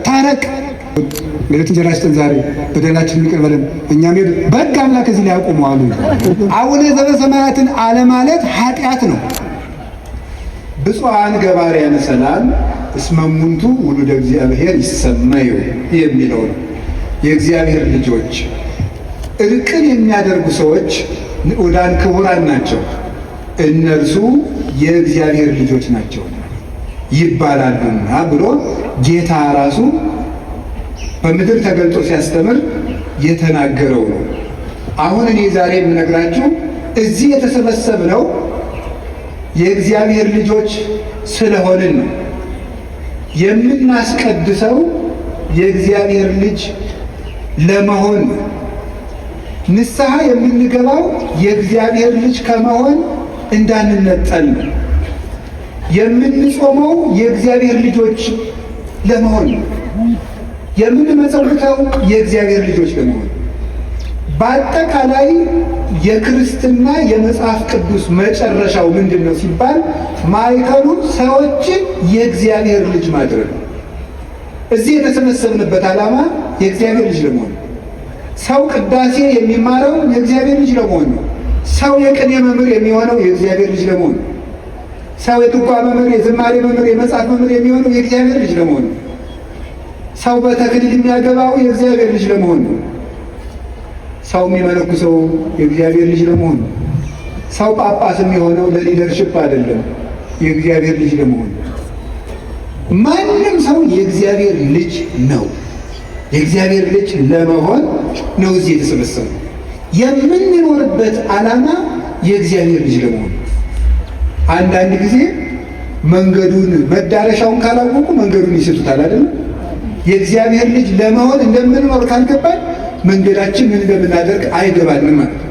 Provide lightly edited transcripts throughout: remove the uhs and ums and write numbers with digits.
ታረቅ ለቤት እንጀራ ስጠን ዛሬ በደላችን ይቅር በለን እኛም በሕግ አምላክ እዚህ ላይ ያቆሙ አሉ። አቡነ ዘበሰማያትን አለማለት ኃጢአት ነው። ብፁዓን ገባርያነ ሰላም እስመ እሙንቱ ውሉደ እግዚአብሔር ይሰመዩ የሚለው የእግዚአብሔር ልጆች እርቅን የሚያደርጉ ሰዎች ንዑዳን ክቡራን ናቸው፣ እነርሱ የእግዚአብሔር ልጆች ናቸው ይባላሉና ብሎ ጌታ ራሱ በምድር ተገልጦ ሲያስተምር የተናገረው ነው። አሁን እኔ ዛሬ የምነግራችሁ እዚህ የተሰበሰብነው የእግዚአብሔር ልጆች ስለሆንን ነው። የምናስቀድሰው የእግዚአብሔር ልጅ ለመሆን ነው። ንስሐ የምንገባው የእግዚአብሔር ልጅ ከመሆን እንዳንነጠል ነው። የምንጾመው የእግዚአብሔር ልጆች ለመሆን ነው። የምንመጸውተው የእግዚአብሔር ልጆች ለመሆን። በአጠቃላይ የክርስትና የመጽሐፍ ቅዱስ መጨረሻው ምንድን ነው ሲባል ማዕከሉ ሰዎችን የእግዚአብሔር ልጅ ማድረግ ነው። እዚህ የተሰበሰብንበት ዓላማ የእግዚአብሔር ልጅ ለመሆን ነው። ሰው ቅዳሴ የሚማረው የእግዚአብሔር ልጅ ለመሆን ነው። ሰው የቅኔ መምህር የሚሆነው የእግዚአብሔር ልጅ ለመሆን ነው። ሰው የድጓ መምህር፣ የዝማሬ መምህር፣ የመጽሐፍ መምህር የሚሆነው የእግዚአብሔር ልጅ ለመሆን ነው። ሰው በተክሊል የሚያገባው የእግዚአብሔር ልጅ ለመሆን ነው። ሰው የሚመለኩሰው የእግዚአብሔር ልጅ ለመሆን ነው። ሰው ጳጳስ የሚሆነው ለሊደርሽፕ አይደለም፣ የእግዚአብሔር ልጅ ለመሆን ነው። ማንም ሰው የእግዚአብሔር ልጅ ነው። የእግዚአብሔር ልጅ ለመሆን ነው እዚህ የተሰበሰበው። የምንኖርበት ዓላማ የእግዚአብሔር ልጅ ለመሆን ነው። አንዳንድ ጊዜ መንገዱን መዳረሻውን ካላወቁ መንገዱን ይስቱታል አይደል? የእግዚአብሔር ልጅ ለመሆን እንደምንኖር ካልገባን መንገዳችን ምን እንደምናደርግ አይገባንም ማለት ነው።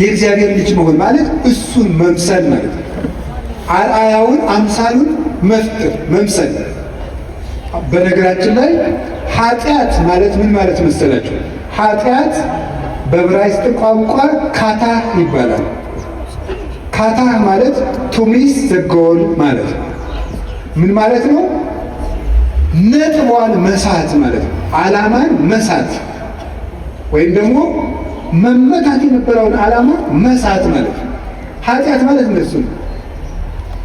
የእግዚአብሔር ልጅ መሆን ማለት እሱን መምሰል ማለት ነው። አርአያውን አምሳሉን መፍጠር መምሰል። በነገራችን ላይ ኃጢአት ማለት ምን ማለት መሰላችሁ? ኃጢአት በዕብራይስጥ ቋንቋ ካታህ ይባላል። ካታህ ማለት ቱ ሚስ ዘ ጎል ማለት ነው። ምን ማለት ነው? ነጥቧን መሳት ማለት ነው። ዓላማን መሳት ወይም ደግሞ መመታት የነበረውን ዓላማ መሳት ማለት ነው። ኃጢአት ማለት እንደሱ ነው።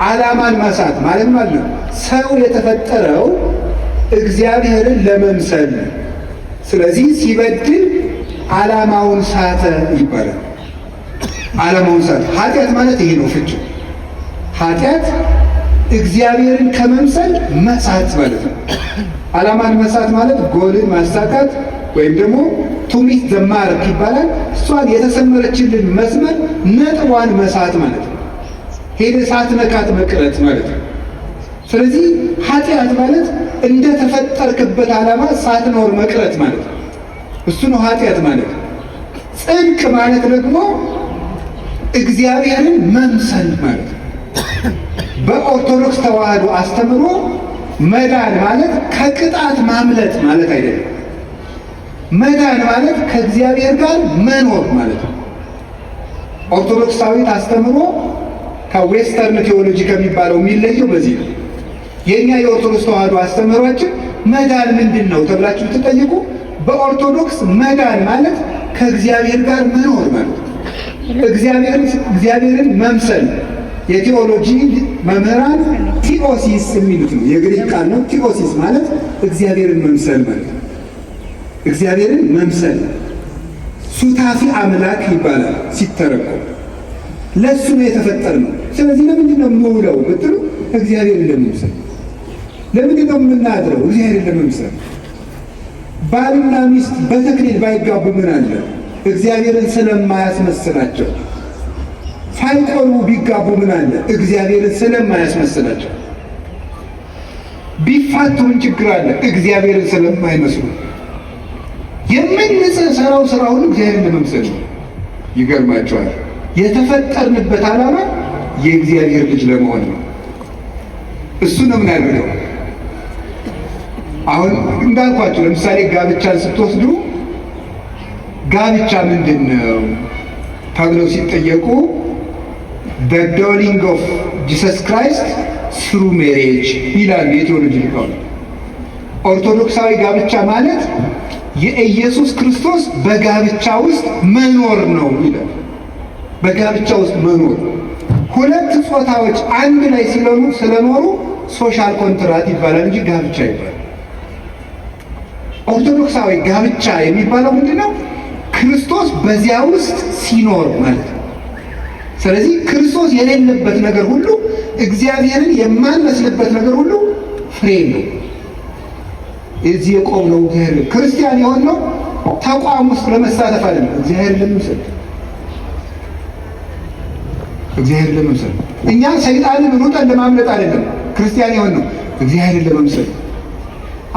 ዓላማን መሳት ማለት ነው። ሰው የተፈጠረው እግዚአብሔርን ለመምሰል ነው። ስለዚህ ሲበድል ዓላማውን ሳተ ይባላል። ዓላማውን ሳተ። ኃጢአት ማለት ይሄ ነው ፍቺው። ኃጢአት እግዚአብሔርን ከመምሰል መሳት ማለት ነው። ዓላማን መሳት ማለት ጎልን ማሳካት ወይም ደግሞ ቱሚት ዘማረክ ይባላል። እሷን የተሰመረችልን መስመር ነጥቧን መሳት ማለት ነው። ሄደ ሳትነካት መቅረት ማለት ነው። ስለዚህ ኃጢአት ማለት እንደ ተፈጠርክበት ዓላማ ሳትኖር መቅረት ማለት ነው። እሱ ነው ኃጢአት ማለት። ጽድቅ ማለት ደግሞ እግዚአብሔርን መምሰል ማለት ነው። በኦርቶዶክስ ተዋህዶ አስተምሮ መዳን ማለት ከቅጣት ማምለጥ ማለት አይደለም። መዳን ማለት ከእግዚአብሔር ጋር መኖር ማለት ነው። ኦርቶዶክሳዊት አስተምሮ ከዌስተርን ቴዎሎጂ ከሚባለው የሚለየው በዚህ ነው። የኛ የኦርቶዶክስ ተዋህዶ አስተምሯችን መዳን ምንድን ነው ተብላችሁ ብትጠይቁ በኦርቶዶክስ መዳን ማለት ከእግዚአብሔር ጋር መኖር ማለት ነው። እግዚአብሔርን መምሰል የቴዎሎጂ መምህራን ቲኦሲስ የሚሉት ነው። የግሪክ ቃል ነው። ቲኦሲስ ማለት እግዚአብሔርን መምሰል ማለት ነው። እግዚአብሔርን መምሰል ሱታፊ አምላክ ይባላል ሲተረጎም። ለእሱ ነው የተፈጠርነው። ስለዚህ ለምንድን ነው የምውለው ብትሉ እግዚአብሔርን ለመምሰል። ለምንድን ነው የምናድረው? እግዚአብሔርን ለመምሰል። ባልና ሚስት በተክሊል ባይጋቡ ምን አለ? እግዚአብሔርን ስለማያስመስላቸው። ሳይቆርቡ ቢጋቡ ምን አለ? እግዚአብሔርን ስለማያስመስላቸው። ቢፋቱ ምን ችግር አለ? እግዚአብሔርን ስለማይመስሉ። የምንሰራው ስራ ሁሉ እግዚአብሔርን ለመምሰል ነው። ይገርማቸዋል። የተፈጠርንበት ዓላማ የእግዚአብሔር ልጅ ለመሆን ነው። እሱ ነው የምናደርገው። አሁን እንዳልኳቸው ለምሳሌ ጋብቻን ስትወስዱ ጋብቻ ምንድን ነው ተብለው ሲጠየቁ the dawning of Jesus Christ through marriage ይላሉ የቴዎሎጂ ሊቃውንት። ኦርቶዶክሳዊ ጋብቻ ማለት የኢየሱስ ክርስቶስ በጋብቻ ውስጥ መኖር ነው ይላል። በጋብቻ ውስጥ መኖር ሁለት ጾታዎች አንድ ላይ ስለኖሩ ሶሻል ኮንትራት ይባላል እንጂ ጋብቻ ይባላል። ኦርቶዶክሳዊ ጋብቻ የሚባለው ምንድነው? ክርስቶስ በዚያ ውስጥ ሲኖር ማለት ነው። ስለዚህ ክርስቶስ የሌለበት ነገር ሁሉ፣ እግዚአብሔርን የማንመስልበት ነገር ሁሉ ፍሬ ነው። እዚህ የቆምነው ክርስቲያን የሆነው ተቋም ውስጥ ለመሳተፍ አይደለም፣ እግዚአብሔርን ለመምሰል እኛ ሰይጣንን ሩጠን ለማምለጥ አይደለም ክርስቲያን የሆነው፣ እግዚአብሔርን ለመምሰል።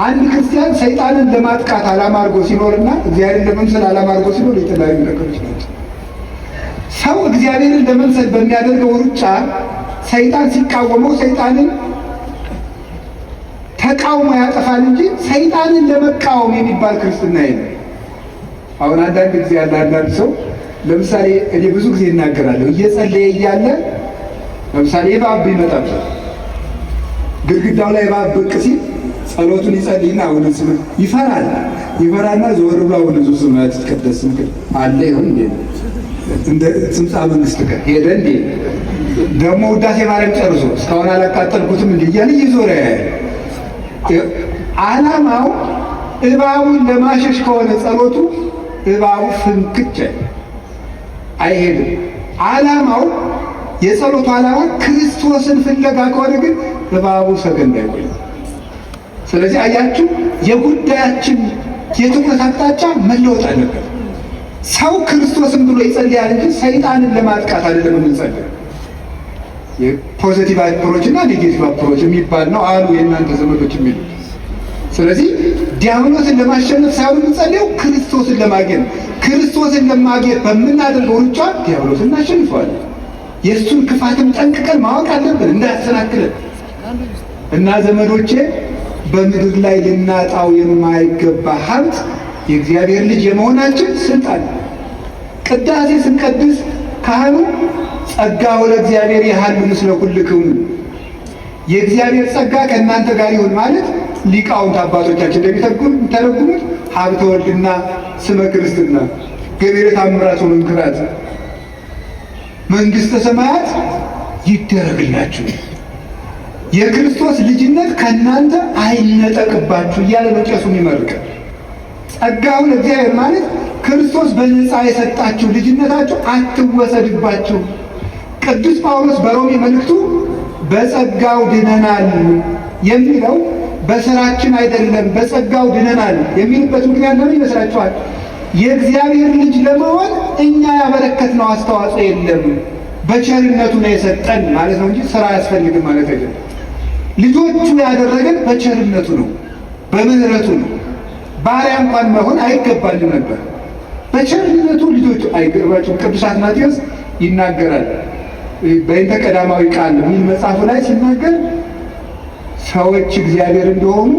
አንድ ክርስቲያን ሰይጣንን ለማጥቃት ዓላማ አድርጎ ሲኖርና እግዚአብሔርን ለመምሰል ዓላማ አድርጎ ሲኖር የተለያዩ ነገሮች ናቸው። ሰው እግዚአብሔርን ለመምሰል በሚያደርገው ሩጫ ሰይጣን ሲቃወመው ሰይጣንን ተቃውሞ ያጠፋል እንጂ ሰይጣንን ለመቃወም የሚባል ክርስትና የለም። አሁን አንዳንድ ጊዜ ያለ አንዳንድ ሰው ለምሳሌ እኔ ብዙ ጊዜ እናገራለሁ፣ እየጸለየ እያለ ለምሳሌ እባብ ይመጣበታል። ግድግዳው ላይ እባብ ብቅ ሲል ጸሎቱን ይጸልይና አሁን ስም ይፈራና ዞር ብሎ አሁን ብዙ ስም ያትቀደስ አለ ይሁን እንደ ጽምጻ መንግስት ጋር ሄደ እንዴ ደግሞ ውዳሴ ማርያም ጨርሶ እስካሁን አላቃጠልኩትም እንዴ እያለ ይዞር ያያል። ዓላማው እባቡን ለማሸሽ ከሆነ ጸሎቱ እባቡ ፍንክች አይሄድም። ዓላማው የጸሎቱ ዓላማ ክርስቶስን ፍለጋ ከሆነ ግን እባቡ ሰገንድ አይቆይም። ስለዚህ አያችሁ፣ የጉዳያችን የትኩረት አቅጣጫ መለወጥ አለበት። ሰው ክርስቶስን ብሎ ይጸልያል እንጂ ሰይጣንን ለማጥቃት አይደለም የምንጸልየው። የፖዚቲቭ አፕሮች እና ኔጌቲቭ አፕሮች የሚባል ነው አሉ የእናንተ ዘመዶች የሚሉ። ስለዚህ ዲያብሎስን ለማሸነፍ ሳይሆን የምንጸልየው ክርስቶስን ለማግኘት። ክርስቶስን ለማግኘት በምናደርገው ሩጫ ዲያብሎስን እናሸንፈዋለን። የእሱን ክፋትም ጠንቅቀን ማወቅ አለብን እንዳያሰናክለን። እና ዘመዶቼ በምድር ላይ ልናጣው የማይገባ ሀብት የእግዚአብሔር ልጅ የመሆናችን ስልጣን። ቅዳሴ ስንቀድስ ካህኑ ጸጋው ለእግዚአብሔር ያህሉ ምስለ ኩልክሙ፣ የእግዚአብሔር ጸጋ ከእናንተ ጋር ይሁን ማለት ሊቃውንት አባቶቻችን እንደሚተረጉሙት ሀብተ ወልድና ስመ ክርስትና፣ ገቢረ ተአምራት ወመንክራት፣ መንግሥተ ሰማያት ይደረግላችሁ፣ የክርስቶስ ልጅነት ከእናንተ አይነጠቅባችሁ እያለ ነው ቄሱ የሚመርቀን። ጸጋው ለእግዚአብሔር ማለት ክርስቶስ በነፃ የሰጣችሁ ልጅነታችሁ አትወሰድባችሁ። ቅዱስ ጳውሎስ በሮሜ መልእክቱ በጸጋው ድነናል የሚለው በስራችን አይደለም፣ በጸጋው ድነናል የሚልበት ምክንያት ለምን ይመስላችኋል? የእግዚአብሔር ልጅ ለመሆን እኛ ያበረከትነው አስተዋጽኦ የለም፣ በቸርነቱ ነው የሰጠን ማለት ነው እንጂ ስራ አያስፈልግም ማለት አይደለም። ልጆቹ ያደረገን በቸርነቱ ነው፣ በምህረቱ ነው። ባሪያ እንኳን መሆን አይገባልም ነበር። በቸርነቱ ልጆቹ አይገርባቸውም። ቅዱስ አትናቴዎስ ይናገራል በእንተ ቀዳማዊ ቃል የሚል መጽሐፉ ላይ ሲናገር ሰዎች እግዚአብሔር እንደሆኑ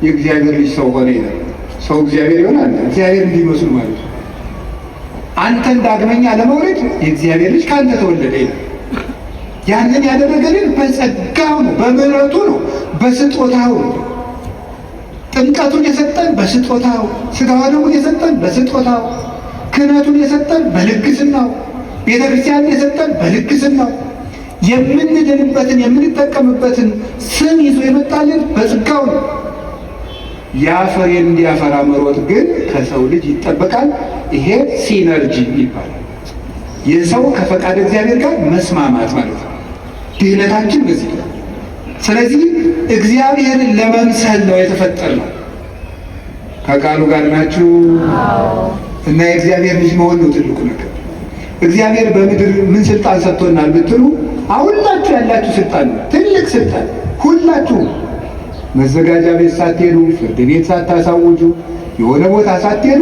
የእግዚአብሔር ልጅ ሰው ሆነ ይላል። ሰው እግዚአብሔር ይሆናል እግዚአብሔር እንዲመስሉ ማለት ነው። አንተን ዳግመኛ ለመውለድ የእግዚአብሔር ልጅ ከአንተ ተወለደ ይላል። ያንን ያደረገልን በጸጋው ነው፣ በምህረቱ ነው፣ በስጦታው ነው። ጥምቀቱን የሰጠን በስጦታው፣ ሥጋው ደሙን የሰጠን በስጦታው፣ ክህነቱን የሰጠን በልግስናው፣ ቤተ ክርስቲያንን የሰጠን በልግስናው፣ የምንድንበትን የምንጠቀምበትን ስም ይዞ የመጣልን በጸጋው ነው። ያ ፍሬ እንዲያፈራ መሮጥ ግን ከሰው ልጅ ይጠበቃል። ይሄ ሲነርጂ ይባላል። የሰው ከፈቃድ እግዚአብሔር ጋር መስማማት ማለት ነው። ድህነታችን በዚህ ነው። ስለዚህ እግዚአብሔርን ለመምሰል ነው የተፈጠርነው። ከቃሉ ጋር ናችሁ እና የእግዚአብሔር ልጅ መሆን ነው ትልቁ ነገር። እግዚአብሔር በምድር ምን ስልጣን ሰጥቶናል ብትሉ ሁላችሁ ያላችሁ ስልጣን ነው፣ ትልቅ ስልጣን። ሁላችሁ መዘጋጃ ቤት ሳትሄዱ፣ ፍርድ ቤት ሳታሳውጁ፣ የሆነ ቦታ ሳትሄዱ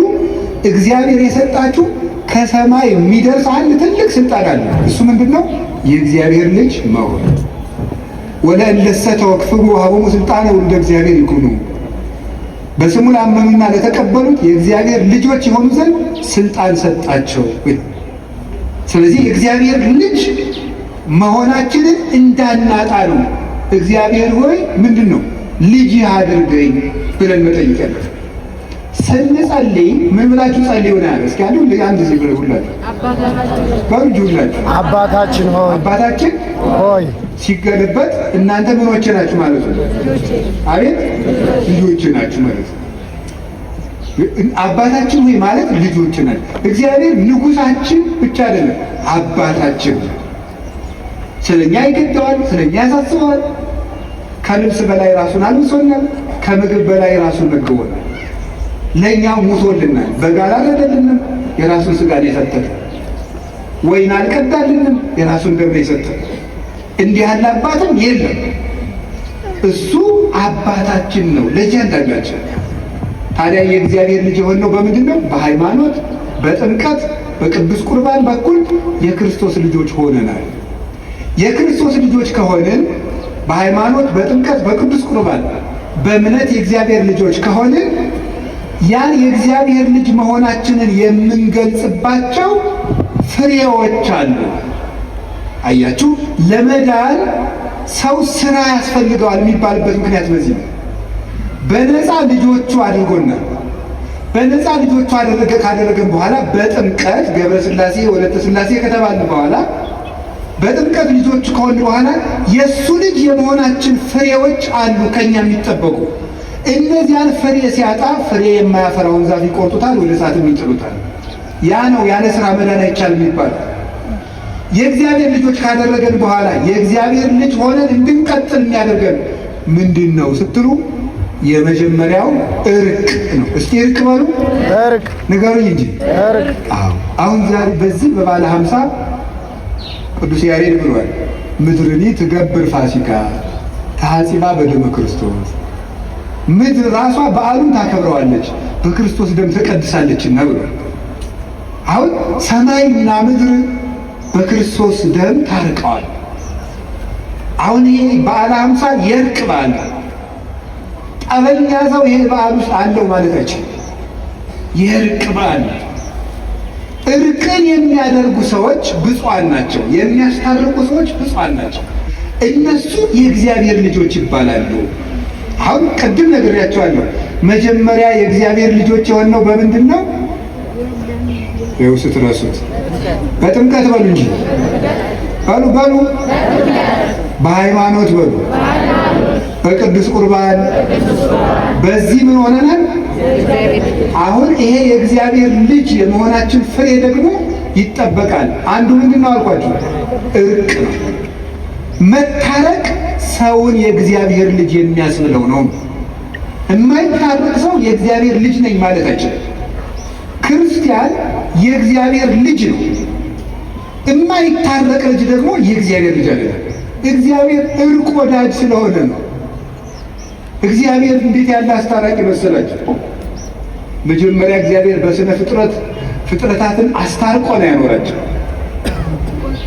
እግዚአብሔር የሰጣችሁ ከሰማይ የሚደርስ አንድ ትልቅ ስልጣን አለ። እሱ ምንድን ነው? የእግዚአብሔር ልጅ መሆን። ወለእለሰ ተወክፍዎ ወሀቦሙ ስልጣነ ወልደ እግዚአብሔር ይኩኑ፣ በስሙ ላመኑና ለተቀበሉት የእግዚአብሔር ልጆች የሆኑ ዘንድ ስልጣን ሰጣቸው። ስለዚህ የእግዚአብሔር ልጅ መሆናችንን እንዳናጣ ነው። እግዚአብሔር ሆይ ምንድን ነው? ልጅ አድርገኝ ብለን መጠየቅ ያለብን። ስንጸልይ ምን ብላችሁ ጸልዩ ነው ያለ? እስኪ አንድ ጊዜ ብለው ሁላችሁ ሁላችሁ አባታችን ሆይ አባታችን ሆይ ሲገለበጥ እናንተ ምኖቼ ናችሁ ማለት ነው። አቤት ልጆቼ ናችሁ ማለት ነው። አባታችን ሆይ ማለት ልጆች ነን። እግዚአብሔር ንጉሳችን ብቻ አይደለም፣ አባታችን። ስለኛ ይገደዋል፣ ስለኛ ያሳስበዋል። ከልብስ በላይ ራሱን አልብሶናል፣ ከምግብ በላይ ራሱን መግቦናል። ለእኛ ሙቶልናል። በግ አላረደልንም፣ የራሱን ስጋ ነው የሰጠን። ወይን አልቀዳልንም፣ የራሱን ደም ነው የሰጠን። እንዲህ ያለ አባትም የለም። እሱ አባታችን ነው ለእያንዳንዳችን። ታዲያ የእግዚአብሔር ልጅ የሆነው በምንድን ነው? በሃይማኖት፣ በጥምቀት፣ በቅዱስ ቁርባን በኩል የክርስቶስ ልጆች ሆነናል። የክርስቶስ ልጆች ከሆንን በሃይማኖት፣ በጥምቀት፣ በቅዱስ ቁርባን በእምነት የእግዚአብሔር ልጆች ከሆንን ያን የእግዚአብሔር ልጅ መሆናችንን የምንገልጽባቸው ፍሬዎች አሉ። አያችሁ፣ ለመዳን ሰው ስራ ያስፈልገዋል የሚባልበት ምክንያት በዚህ ነው። በነፃ ልጆቹ አድርጎናል። በነፃ ልጆቹ ካደረገን በኋላ በጥምቀት ገብረ ሥላሴ ወለተ ሥላሴ ከተባልን በኋላ በጥምቀት ልጆቹ ከሆን በኋላ የእሱ ልጅ የመሆናችን ፍሬዎች አሉ ከኛ የሚጠበቁ። እነዚያን ፍሬ ሲያጣ ፍሬ የማያፈራውን ዛፍ ይቆርጡታል፣ ወደ እሳትም ይጥሉታል። ያ ነው ያለ ስራ መዳን አይቻልም የሚባለው። የእግዚአብሔር ልጆች ካደረገን በኋላ የእግዚአብሔር ልጅ ሆነን እንድንቀጥል የሚያደርገን ምንድን ነው ስትሉ የመጀመሪያው እርቅ ነው። እስኪ እርቅ በሉ። እርቅ ንገሩኝ እንጂ እርቅ። አሁን ዛሬ በዚህ በባለ 50 ቅዱስ ያሬድ ብሏል፣ ምድርኒ ትገብር ፋሲካ ተሐጺባ በደመ ክርስቶስ። ምድር ራሷ በዓሉን ታከብረዋለች በክርስቶስ ደም ተቀድሳለችና ብሏል። አሁን ሰማይና ምድር በክርስቶስ ደም ታርቀዋል። አሁን ይሄ በዓለ 50 የእርቅ በዓል ነው። ጠበኛ ሰው ይሄ በዓል ውስጥ አለው ማለት አይችልም። የእርቅ በዓል ነው። እርቅን የሚያደርጉ ሰዎች ብፁዓን ናቸው። የሚያስታርቁ ሰዎች ብፁዓን ናቸው። እነሱ የእግዚአብሔር ልጆች ይባላሉ። አሁን ቅድም ነግሬያቸዋለሁ። መጀመሪያ የእግዚአብሔር ልጆች የሆነው በምንድን ነው? ይኸው ስትረሱት በጥምቀት በሉ እንጂ በሉ በሃይማኖት በሉ በቅዱስ ቁርባን። በዚህ ምን ሆነናል? አሁን ይሄ የእግዚአብሔር ልጅ የመሆናችን ፍሬ ደግሞ ይጠበቃል። አንዱ ምንድን ነው አልኳችሁ? እርቅ ነው። መታረቅ ሰውን የእግዚአብሔር ልጅ የሚያስብለው ነው። የማይታረቅ ሰው የእግዚአብሔር ልጅ ነኝ ማለት አይችልም። ክርስቲያን የእግዚአብሔር ልጅ ነው። የማይታረቅ ልጅ ደግሞ የእግዚአብሔር ልጅ አይደለም። እግዚአብሔር እርቅ ወዳጅ ስለሆነ ነው። እግዚአብሔር እንዴት ያለ አስታራቂ መሰላችሁ? መጀመሪያ እግዚአብሔር በስነ ፍጥረታትን አስታርቆ ነው ያኖራቸው።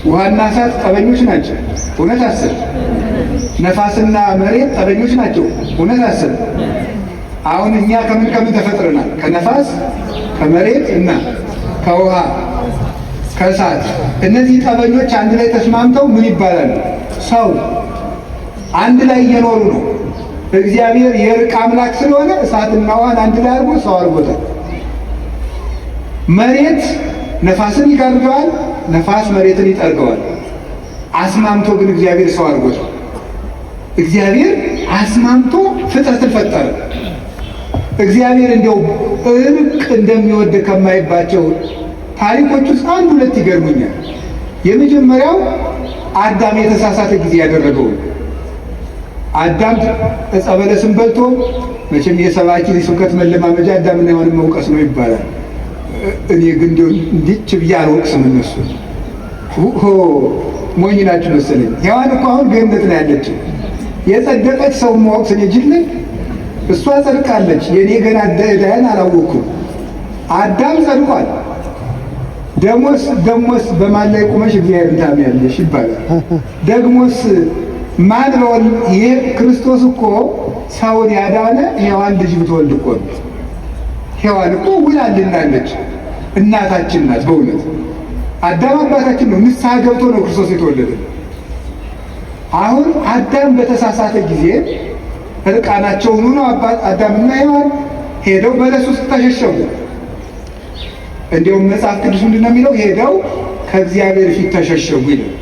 ውሃና እሳት ጠበኞች ናቸው፣ እውነት አስብ። ነፋስና መሬት ጠበኞች ናቸው፣ እውነት አስብ። አሁን እኛ ከምን ተፈጥረናል? ከነፋስ ከመሬት እና ከውሃ ከእሳት። እነዚህ ጠበኞች አንድ ላይ ተስማምተው ምን ይባላሉ? ሰው። አንድ ላይ እየኖሩ ነው። እግዚአብሔር የእርቅ አምላክ ስለሆነ እሳትና ውሃን አንድ ላይ አድርጎ ሰው አድርጎታል። መሬት ነፋስን ይጋርደዋል፣ ነፋስ መሬትን ይጠርገዋል። አስማምቶ ግን እግዚአብሔር ሰው አድርጎታል። እግዚአብሔር አስማምቶ ፍጥረትን ፈጠረ። እግዚአብሔር እንዲያው እርቅ እንደሚወድ ከማይባቸው ታሪኮች ውስጥ አንድ ሁለት ይገርሙኛል። የመጀመሪያው አዳም የተሳሳተ ጊዜ ያደረገው። አዳም ዕፀ በለስን በልቶ መቼም የሰባኪ ስብከት መለማመጃ አዳምና ሔዋንን መውቀስ ነው ይባላል። እኔ ግን እንዲች ብዬ አልወቅስም። እነሱ ሞኝ ናችሁ መሰለኝ። ሔዋን እኮ አሁን ገነት ነው ያለችው። የጸደቀች ሰው መወቅስ እኔ ጅል ነኝ? እሷ ጸድቃለች። የእኔ ገና ዕዳዬን አላወቅኩም። አዳም ጸድቋል። ደሞስ በማን ላይ ቁመሽ እግዚአብሔር ታምያለሽ ይባላል። ደግሞስ ማን በወል ይሄ ክርስቶስ እኮ ሰውን ያዳነ ሔዋን ልጅ ብትወልድ እኮ ነው። ሔዋን እኮ ውላልናለች፣ እናታችን ናት። በእውነት አዳም አባታችን ነው። ንስሐ ገብቶ ነው ክርስቶስ የተወለደ። አሁን አዳም በተሳሳተ ጊዜ እርቃናቸውን ሆነው አዳምና ሔዋን ሄደው በለስ ውስጥ ተሸሸጉ። እንዲያውም መጽሐፍ ቅዱስ ምንድን ነው የሚለው? ሄደው ከእግዚአብሔር ፊት ተሸሸጉ ይላል።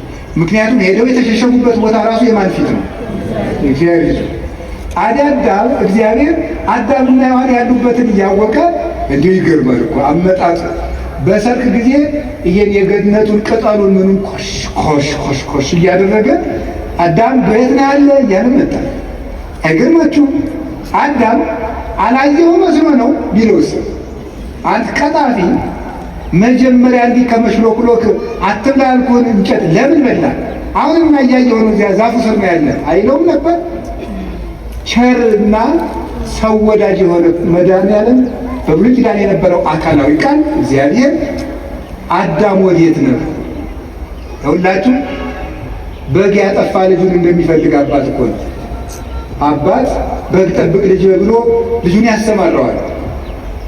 ምክንያቱም ሄደው የተሸሸጉበት ቦታ ራሱ የማን ፊት ነው? እግዚአብሔር። አዳም እግዚአብሔር አዳምና ሔዋን ያሉበትን እያወቀ እንዲሁ ይገርማል እኮ አመጣጥ። በሰርክ ጊዜ ይሄን የገነቱን ቅጠሉን ምኑን ኮሽ ኮሽ ኮሽ ኮሽ እያደረገ አዳም በየት ነው ያለ እያለ መጣ። አይገርማችሁም? አዳም አላየው መስሎ ነው ቢለውስ፣ አንተ ቀጣፊ መጀመሪያ እንዲህ ከመሽሎክሎክ አትብላ ያልኩህን እንጨት ለምን በላ? አሁንም እያየሁ ነው እዚያ ዛፉ ስር ነው ያለ አይለውም ነበር? ቸርና ሰው ወዳጅ የሆነ መድኃኒዓለም በብሉይ ኪዳን የነበረው አካላዊ ቃል እግዚአብሔር አዳም ወዴት ነው? ሁላችሁ በግ ያጠፋ ልጁን እንደሚፈልግ አባት እኮ ነው። አባት በግ ጠብቅ ልጅ ብሎ ልጁን ያሰማራዋል።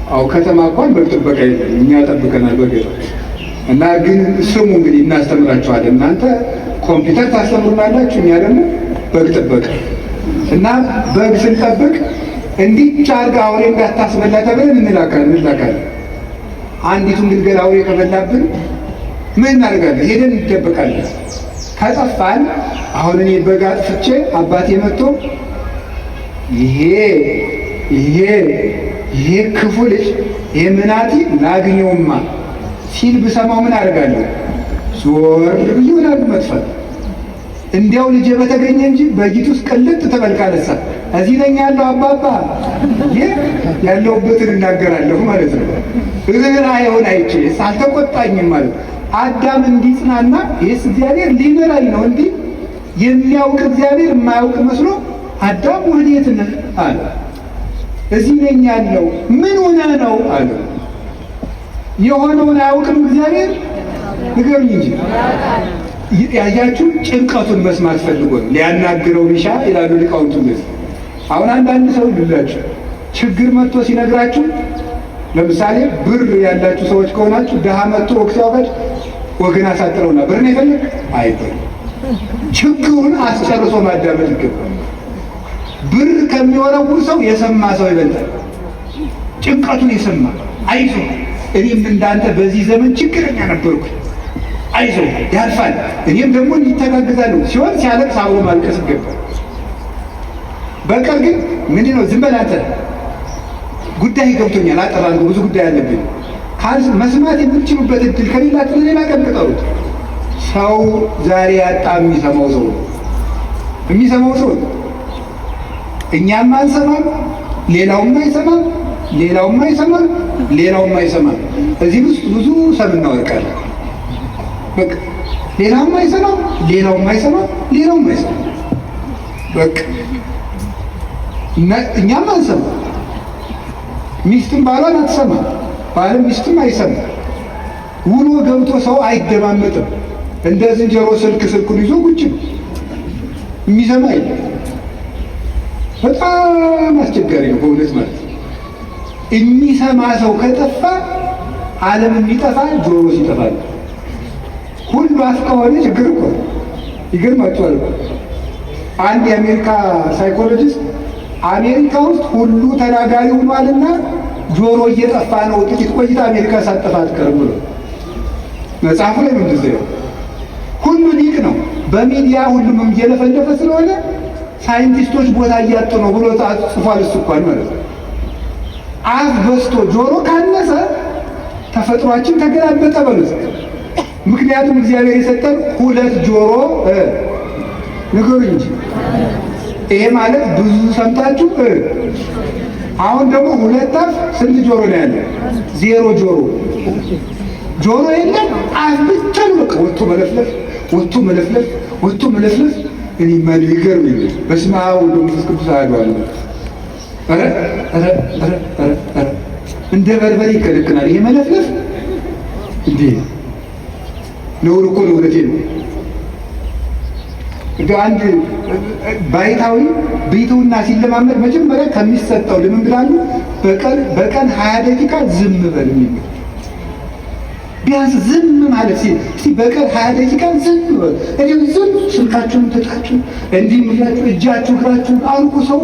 አው ከተማ እንኳን በግ ጥበቃ የለም፣ እኛ ጠብቀናል በግ እና ግን ስሙ እንግዲህ እናስተምራችኋለን። እናንተ ኮምፒውተር ታስተምሩናላችሁ፣ እኛ ደግሞ በግ ጥበቃ እና በግ ስንጠብቅ እንዲህ አድርጋ አውሬ እንዳታስበላ ተብለን እንላካለን። አንዲቱን ግልገል አውሬ ከበላብን ምን እናደርጋለን? ሄደን እንደበቃለን። ከጠፋን አሁን እኔ በግ አጥፍቼ አባቴ መጥቶ ይሄ ክፉ ልጅ ይሄ ምናጢ ላግኘውማ ሲል ብሰማው ምን አደርጋለሁ? ዞር ብዬ ወዳሉ መጥፋት። እንዲያው ልጄ በተገኘ እንጂ በጊት ውስጥ ቅልጥ ተበልካለሳ እዚህ ነኝ ያለው አባባ ያለሁበትን እናገራለሁ ማለት ነው። ርኅራኄውን አይቼ አልተቆጣኝም ማለት አዳም እንዲጽናና ይህስ እግዚአብሔር ሊምረኝ ነው እንዲህ የሚያውቅ እግዚአብሔር የማያውቅ መስሎ አዳም ወዴት ነህ አለ። እዚህ ነኝ ያለው። ምን ሆነ ነው አለ። የሆነውን አያውቅም እግዚአብሔር? ንገሩኝ እንጂ ያያችሁ ጭንቀቱን መስማት ፈልጎ ነው ሊያናግረው ቢሻ ይላሉ ሊቃውንቱ። አሁን አንዳንድ ሰው ልላችሁ ችግር መጥቶ ሲነግራችሁ፣ ለምሳሌ ብር ያላችሁ ሰዎች ከሆናችሁ ድሃ መጥቶ ወቅት ያውቃል ወገን አሳጥረውና ብር ነው የፈለግ አይበል። ችግሩን አስጨርሶ ማዳመጥ ይገባል። ብር ከሚወረውር ሰው የሰማ ሰው ይበልጣል። ጭንቀቱን የሰማ አይዞ እኔም እንዳንተ በዚህ ዘመን ችግረኛ ነበርኩ፣ አይዞ ያልፋል፣ እኔም ደግሞ እንዲተጋግዛለሁ ሲሆን ሲያለቅስ አብሮ ማልቀስ ይገባል። በቀር ግን ምንድን ነው ዝም በል አንተ ጉዳይ ገብቶኛል አጠራለሁ ብዙ ጉዳይ አለብኝ መስማት የምትችሉበት እድል ከሌላችሁ ለሌላ ቀን ቅጠሩት። ሰው ዛሬ ያጣ የሚሰማው ሰው እኛም አንሰማም፣ ሌላውም አይሰማም፣ ሌላውም አይሰማም። እዚህ ውስጥ ብዙ ሰብ እናወርቃለን። በቃ ሌላውም አይሰማም፣ ሌላውም አይሰማም። በቃ እኛም አንሰማም። ሚስትም ባሏን አትሰማም፣ ባልም ሚስትም አይሰማም። ውሎ ገብቶ ሰው አይደማመጥም። እንደ ዝንጀሮ ስልኩን ይዞ ቁጭ ነው፣ የሚሰማ የለም። በጣም አስቸጋሪ ነው በእውነት ማለት ነው። የሚሰማ ሰው ከጠፋ ዓለም የሚጠፋ ጆሮ ሲጠፋ ነው። ሁሉ አፍ ከሆነ ችግር እኮ ይገርማችኋል። አንድ የአሜሪካ ሳይኮሎጂስት አሜሪካ ውስጥ ሁሉ ተናጋሪ ሆኗልና ጆሮ እየጠፋ ነው፣ ጥቂት ቆይታ አሜሪካ ሳጠፋ አትቀርም ብሎ መጽሐፉ ላይ ምንድን ነው? ሁሉ ሊቅ ነው፣ በሚዲያ ሁሉም እየለፈለፈ ስለሆነ ሳይንቲስቶች ቦታ እያጡ ነው ብሎ ጽፏል። እሱ እንኳን ማለት ነው። አፍ በስቶ ጆሮ ካነሰ ተፈጥሯችን ተገላበጠ በሉት። ምክንያቱም እግዚአብሔር የሰጠን ሁለት ጆሮ ንገሩ እንጂ ይሄ ማለት ብዙ ሰምታችሁ አሁን ደግሞ ሁለት አፍ ስንት ጆሮ ነው ያለ? ዜሮ ጆሮ የለም። አፍ ብቻ ነው በቃ ወጥቶ መለፍለፍ እኔ ማን ይገርምኝ። በስመ አብ ወወልድ ወመንፈስ ቅዱስ አሐዱ አምላክ። እንደ በርበሬ ይከለክናል ይሄ መለፍለፍ እንዴ! ነውር እኮ ነው። እውነቴን ነው። አንድ ባይታዊ ቤቱና ሲለማመድ መጀመሪያ ከሚሰጠው ልምምድ አንዱ በቀን 20 ደቂቃ ዝም በል የሚል ቢያንስ ዝም ማለት እስቲ በቀን 20 ደቂቃ ዝም በል። እኔም ዝም ስልካችሁን ትታችሁ እንዲህ ብላችሁ እጃችሁ እግራችሁን አውቁ። ሰው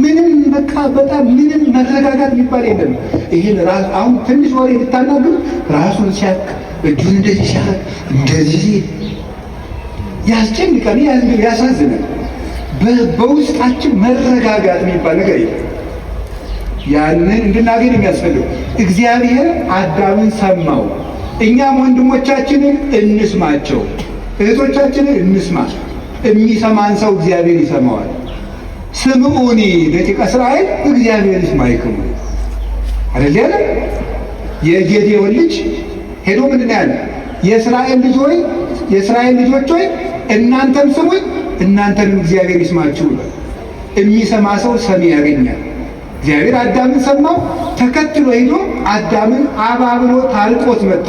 ምንም በቃ በጣም ምንም መረጋጋት የሚባል የለም። ይህን ራሱ አሁን ትንሽ ወሬ ልታናግሩ ራሱን ሲያክ እጁን እንደዚህ ሲያክ እንደዚህ ያስጨንቃል፣ ያሳዝናል። በውስጣችን መረጋጋት የሚባል ነገር የለም። ያንን እንድናገኝ የሚያስፈልግ እግዚአብሔር አዳምን ሰማው። እኛም ወንድሞቻችንን እንስማቸው፣ እህቶቻችንን እንስማ። የሚሰማን ሰው እግዚአብሔር ይሰማዋል። ስምዑኒ ደቂቀ እስራኤል እግዚአብሔር ይስማዕክሙ አይደል ያለ። የጌዴዎን ልጅ ሄዶ ምንድን ያለ? የእስራኤል ልጆች ሆይ እናንተም ስሙኝ እናንተንም እግዚአብሔር ይስማችሁ ብሏል። የሚሰማ ሰው ሰሚ ያገኛል። እግዚአብሔር አዳምን ሰማው። ተከትሎ ሄዶ አዳምን አባብሎ ታርቆት መጣ።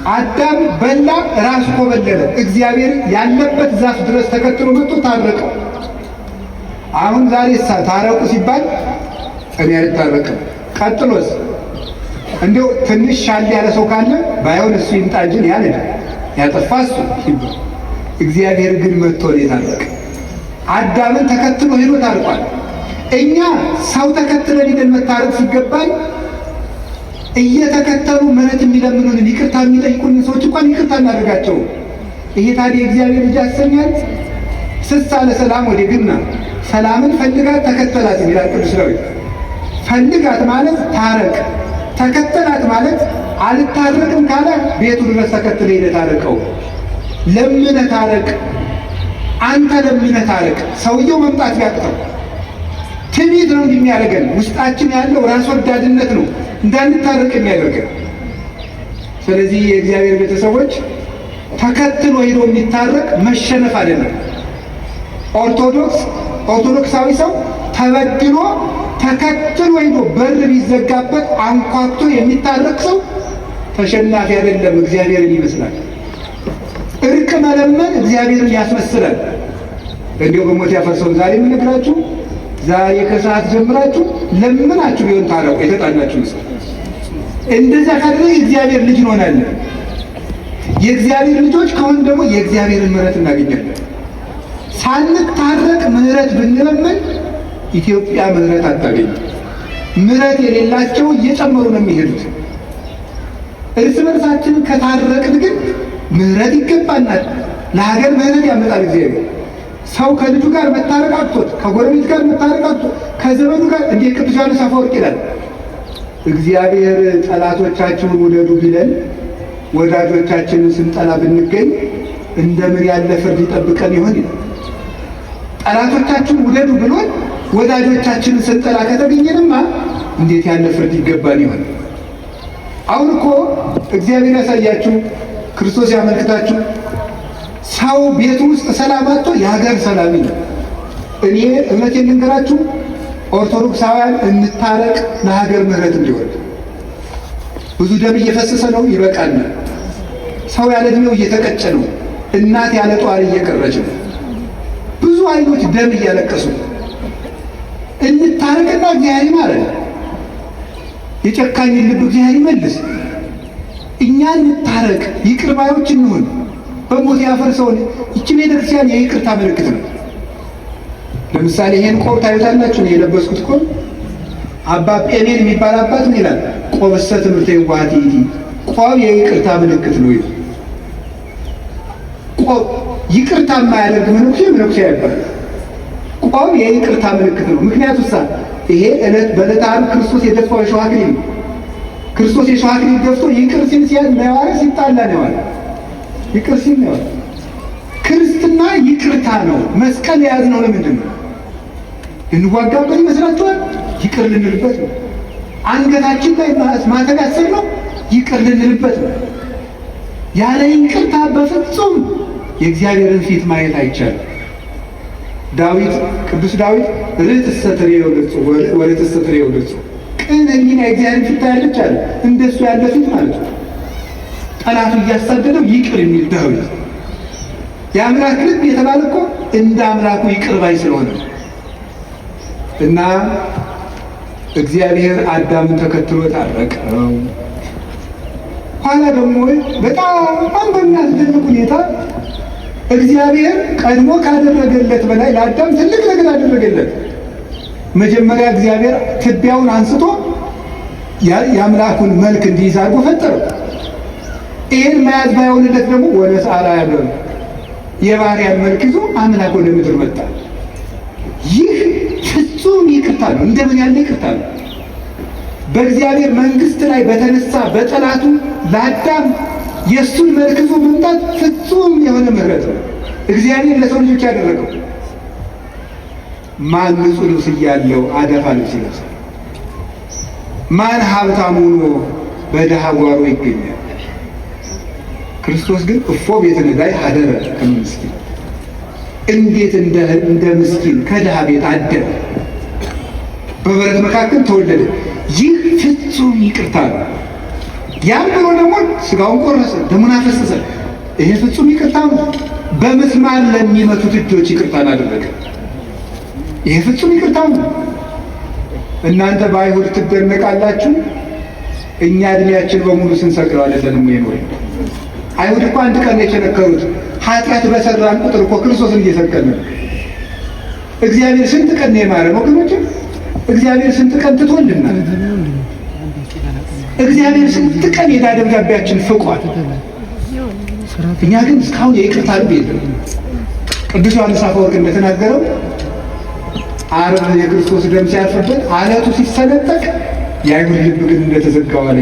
አዳም በላ፣ ራሱ ኮበለለ። እግዚአብሔር ያለበት ዛፍ ድረስ ተከትሎ መጥቶ ታረቀው። አሁን ዛሬ ታረቁ ሲባል እኔ አልታረቅም። ቀጥሎስ እንዲሁ ትንሽ ሻል ያለ ሰው ካለ ባይሆን እሱ ይምጣ እንጂ ያለ ያጠፋ እሱ ሲባል፣ እግዚአብሔር ግን መጥቶ ነው የታረቀ። አዳምን ተከትሎ ሄዶ ታርቋል። እኛ ሰው ተከትለን ሄደን መታረቅ ሲገባል እየተከተሉ ምሕረት የሚለምኑን ይቅርታ የሚጠይቁንን ሰዎች እንኳን ይቅርታ እናደርጋቸው። ይሄ ታዲያ እግዚአብሔር ልጅ ያሰኛል? ስሳ ለሰላም ወዴግና ሰላምን ፈልጋት ተከተላት ይላል ቅዱስ ዳዊት። ፈልጋት ማለት ታረቅ፣ ተከተላት ማለት አልታረቅም ካለ ቤቱ ድረስ ተከትለ ሄደህ ታረቀው። ለምነህ ታረቅ፣ አንተ ለምነህ ታረቅ። ሰውየው መምጣት ቢያቅተው ትዕቢት ነው የሚያደርገን። ውስጣችን ያለው ራስ ወዳድነት ነው እንዳንታረቅ የሚያደርገን። ስለዚህ የእግዚአብሔር ቤተሰቦች ተከትሎ ሄዶ የሚታረቅ መሸነፍ አይደለም። ኦርቶዶክሳዊ ሰው ተበድሎ ተከትሎ ሄዶ በር ቢዘጋበት አንኳኩቶ የሚታረቅ ሰው ተሸናፊ አይደለም፣ እግዚአብሔርን ይመስላል። እርቅ መለመን እግዚአብሔርን ያስመስላል። እንዲሁ በሞት ያፈርሰውን ዛሬ የምነግራችሁ ዛሬ ከሰዓት ጀምራችሁ ለምናችሁ ቢሆን ታረቁ። የተጣላችሁ ሰው እንደዛ ካደረገ የእግዚአብሔር ልጅ እንሆናለን። የእግዚአብሔር ልጆች ከሆን ደግሞ የእግዚአብሔርን ምሕረት እናገኛለን። ሳንታረቅ ምሕረት ብንለምን ኢትዮጵያ ምሕረት አታገኝም። ምሕረት የሌላቸው እየጨመሩ ነው የሚሄዱት። እርስ በርሳችን ከታረቅን ግን ምሕረት ይገባናል። ለሀገር ምሕረት ያመጣል እግዚአብሔር። ሰው ከልጁ ጋር መታረቅ አቅቶት፣ ከጎረቤት ጋር መታረቅ አቅቶት፣ ከዘመዱ ጋር እንዴት ቅዱስ ዮሐንስ አፈወርቅ ይላል፣ እግዚአብሔር ጠላቶቻችሁን ውደዱ ቢለን ወዳጆቻችንን ስንጠላ ብንገኝ እንደምን ያለ ፍርድ ይጠብቀን ይሆን? ጠላቶቻችሁን ውደዱ ብሎን ወዳጆቻችንን ስንጠላ ከተገኘንማ እንዴት ያለ ፍርድ ይገባን ይሆን? አሁን እኮ እግዚአብሔር ያሳያችሁ፣ ክርስቶስ ያመልክታችሁ። ሰው ቤቱ ውስጥ ሰላም አጥቶ የሀገር ሰላም ነው። እኔ እውነቴን ልንገራችሁ፣ ኦርቶዶክሳውያን እንታረቅ፣ ለሀገር ምሕረት እንዲወርድ። ብዙ ደም እየፈሰሰ ነው፣ ይበቃል። ሰው ያለ ዕድሜው እየተቀጨ ነው። እናት ያለ ጧሪ እየቀረች ነው። ብዙ አይኖች ደም እያለቀሱ ነው። እንታረቅና እግዚአብሔር ይማረን። የጨካኝ ልብ እግዚአብሔር ይመልስ። እኛ እንታረቅ፣ ይቅር ባዮች እንሁን። በሞት ያፈርሰውን ይቺ ቤተክርስቲያን የይቅርታ ምልክት ነው። ለምሳሌ ይሄን ቆብ ታዩታላችሁ። ነው የለበስኩት ቆብ አባ ጴሜን የሚባል አባት ምን ይላል? ቆብሰ ትምህርተ ይዋሃት ይዲ፣ ቆብ የይቅርታ ምልክት ነው። ቆብ ይቅርታ የማያደርግ መነኩሴ አይባልም። ቆብ የይቅርታ ምልክት ነው። ምክንያቱም ይሄ በዕለተ ዓርብ ክርስቶስ የደፋው የሸዋ አክሊል ነው። ክርስቶስ የሸዋ አክሊል ደፍቶ ይቅር ሲል ነው ሲጣላ ነው ያለ። ይቅር ሲል ነው። ክርስትና ይቅርታ ነው። መስቀል የያዝነው ለምንድን ነው? ልንዋጋበት ይመስላችኋል? ይቅር ልንልበት ነው። አንገታችን ላይ ማተብ ያሰርነው ይቅር ልንልበት ነው። ያለ ይቅርታ በፍጹም የእግዚአብሔርን ፊት ማየት አይቻልም። ቅዱስ ዳዊት ርትዕሰ ትሬው ገጹ ወርትዕሰ ትሬው ገጹ፣ ቅን ሕሊና የእግዚአብሔርን ፊት ታያለች አለ። እንደሱ ያለ ፊት ማለት ነው። ጠላቱ እያሳደደው ይቅር የሚል ዳዊት። የአምላክ ልብ የተባለ እኮ እንደ አምላኩ ይቅር ባይ ስለሆነ እና እግዚአብሔር አዳምን ተከትሎ ታረቀው። ኋላ ደግሞ በጣም በሚያስደንቅ ሁኔታ እግዚአብሔር ቀድሞ ካደረገለት በላይ ለአዳም ትልቅ ነገር አደረገለት። መጀመሪያ እግዚአብሔር ትቢያውን አንስቶ የአምላኩን መልክ እንዲይዝ አድርጎ ፈጠረው። ይህን መያዝ ባይሆንለት ደግሞ ወደ ሰዓራ ያለው የባሪያን መልክ ይዞ አምላክ ወደ ምድር መጣ። ይህ ፍጹም ይቅርታ ነው። እንደምን ያለ ይቅርታ ነው! በእግዚአብሔር መንግስት ላይ በተነሳ በጠላቱ ለአዳም የእሱን መልክ ይዞ መምጣት ፍጹም የሆነ ምሕረት ነው እግዚአብሔር ለሰው ልጆች ያደረገው። ማን ንጹሕ ልብስ እያለው አደፋ ልብስ ይለብሳል? ማን ሀብታም ሆኖ በድሃ ጓሮ ይገኛል? ክርስቶስ ግን እፎ ቤተ ነዳይ ሀደረ ከምስኪን፣ እንዴት እንደ ምስኪን ከድሃ ቤት አደረ፣ በበረት መካከል ተወለደ። ይህ ፍጹም ይቅርታ ነው። ያም ብሎ ደግሞ ስጋውን ቆረሰ፣ ደሙን አፈሰሰ። ይሄ ፍጹም ይቅርታ ነው። በምስማር ለሚመቱት እጆች ይቅርታን አደረገ። ይሄ ፍጹም ይቅርታ ነው። እናንተ በአይሁድ ትደነቃላችሁ፣ እኛ እድሜያችን በሙሉ ስንሰቅለው አይደለንም የኖር። አይሁድ እኮ አንድ ቀን የቸነከሩት ኃጢአት በሰራን ቁጥር እኮ ክርስቶስን እየሰቀልን። እግዚአብሔር ስንት ቀን ነው የማረን ወገኖች? እግዚአብሔር ስንት ቀን ትቶልናል? እግዚአብሔር ስንት ቀን የዕዳ ደብዳቤያችን ፍቋል። እኛ ግን እስካሁን የይቅርታ ልብ የለም። ቅዱስ ዮሐንስ አፈወርቅ እንደተናገረው ዓርብ የክርስቶስ ደም ሲያርፍበት አለቱ ሲሰነጠቅ የአይሁድ ልብ ግን እንደተዘጋው አለ።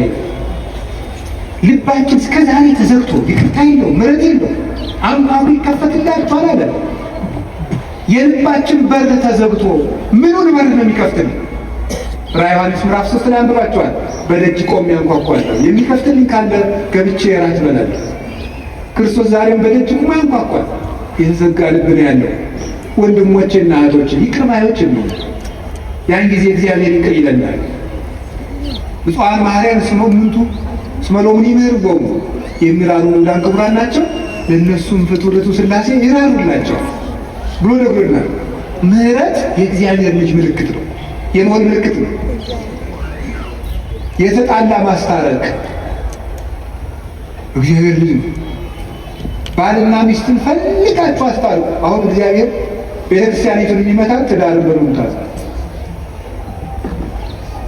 ልባችን እስከ ዛሬ ተዘግቶ ይቅርታ የለው፣ ምሕረት የለው። አንኳኩ ይከፈትላችኋል አለ። የልባችን በር ተዘግቶ ምኑን በር ነው የሚከፍትልኝ? ራዕየ ዮሐንስ ምዕራፍ 3 ላይ አንብባችኋል። በደጅ ቆሜ አንኳኳለሁ፣ የሚከፍትልኝ ካለ ገብቼ እራት እበላለሁ። ክርስቶስ ዛሬም በደጅ ቆሞ ያንኳኳል። የተዘጋ ልብ ነው ያለው። ወንድሞቼና እህቶቼ ይቅር ባዮች ነው። ያን ጊዜ እግዚአብሔር ይቅር ይለናል። ብፁዓን መሐረያን እስመ ሎሙ ይምህርዎሙ፣ የሚራሩ እንዳን ክቡራን ናቸው፣ ለእነሱም ፍቱርቱ ሥላሴ ይራሩላቸው ብሎ ነግሮናል። ምሕረት የእግዚአብሔር ልጅ ምልክት ነው፣ የመሆን ምልክት ነው። የተጣላ ማስታረቅ እግዚአብሔር ልጅ ነው። ባልና ሚስትን ፈልጋችሁ አስታርቁ። አሁን እግዚአብሔር ቤተክርስቲያኒቱን የሚመታት ትዳርን በመምታት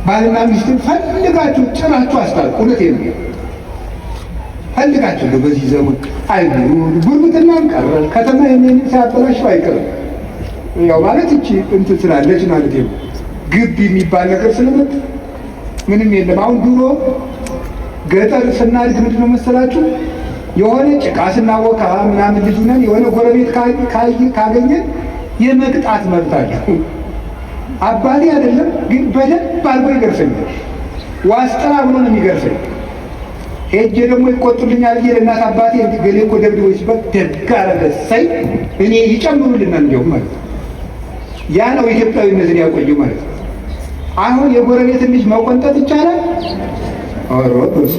ባልና ሚስትን ፈልጋችሁ ጭራችሁ አስታርቁ። እውነቴን ነው። ፈልጋችሁ ነው። በዚህ ዘመን ጉርብትናም ቀረ። ከተማ የሚን ሲያበላሽ አይቀርም። ያው ማለት እቺ እንትን ስላለች ማለት ነው። ግብ የሚባል ነገር ስለመጣ ምንም የለም። አሁን ድሮ ገጠር ስናድግ ምንድን ነው መሰላችሁ? የሆነ ጭቃ ስናወካ ምናምን ልጅ ነን የሆነ ጎረቤት ካገኘን የመቅጣት መብት አለው። አባቴ አይደለም ግን በደንብ አድርጎ ይገርፈኛል። ዋስጠራ ብሎ ነው የሚገርፈኝ። ሄጄ ደግሞ ይቆጡልኛል ብዬ ለእናት አባቴ ገሌ እኮ ደብድቦኝ ሲባል ደግ አደረገ እሰይ እኔ ይጨምሩልናል እንዲያውም ማለት ነው። ያ ነው ኢትዮጵያዊነትን ያቆየው ማለት ነው። አሁን የጎረቤትን ልጅ መቆንጠጥ ይቻላል? አሮስ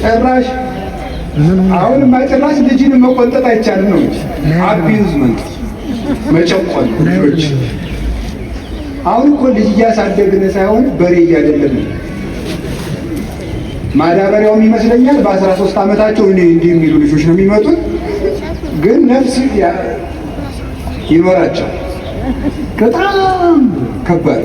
ጭራሽ አሁንማ ጭራሽ ልጅን መቆንጠጥ አይቻልም ነው እንጂ አቢዩዝመንት መጨቆን ልጆች። አሁን እኮ ልጅ እያሳደግን ሳይሆን በሬ እያደለብን ማዳበሪያውም ይመስለኛል በ13 ዓመታቸው እንዲህ የሚሉ ልጆች ነው የሚመጡት። ግን ነፍስ ይኖራቸው በጣም ከባድ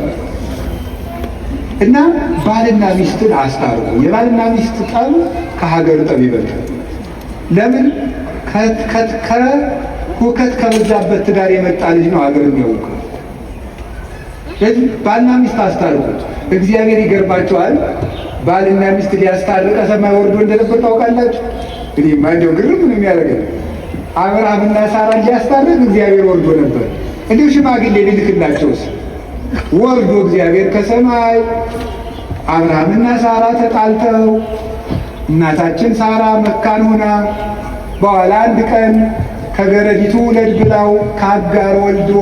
እና ባልና ሚስትን አስታርቁ። የባልና ሚስት ጠብ ከሀገር ጠብ ይበልጣል። ለምን? ሁከት ከበዛበት ትዳር የመጣ ልጅ ነው ሀገር የሚያውቀው። ስለዚህ ባልና ሚስት አስታርቁት። እግዚአብሔር ይገርባቸዋል። ባልና ሚስት ሊያስታርቀ ሰማይ ወርዶ እንደነበር ታውቃላችሁ። እኔማ እንደው ግርም ነው የሚያደርገኝ። አብርሃምና ሳራ ሊያስታርቅ እግዚአብሔር ወርዶ ነበር። እንዲሁ ሽማግሌ ሊልክላቸውስ ወርዶ እግዚአብሔር ከሰማይ አብርሃምና ሳራ ተጣልተው እናታችን ሳራ መካን ሆና በኋላ አንድ ቀን ከገረዲቱ ውለድ ብላው ከአጋር ወልዶ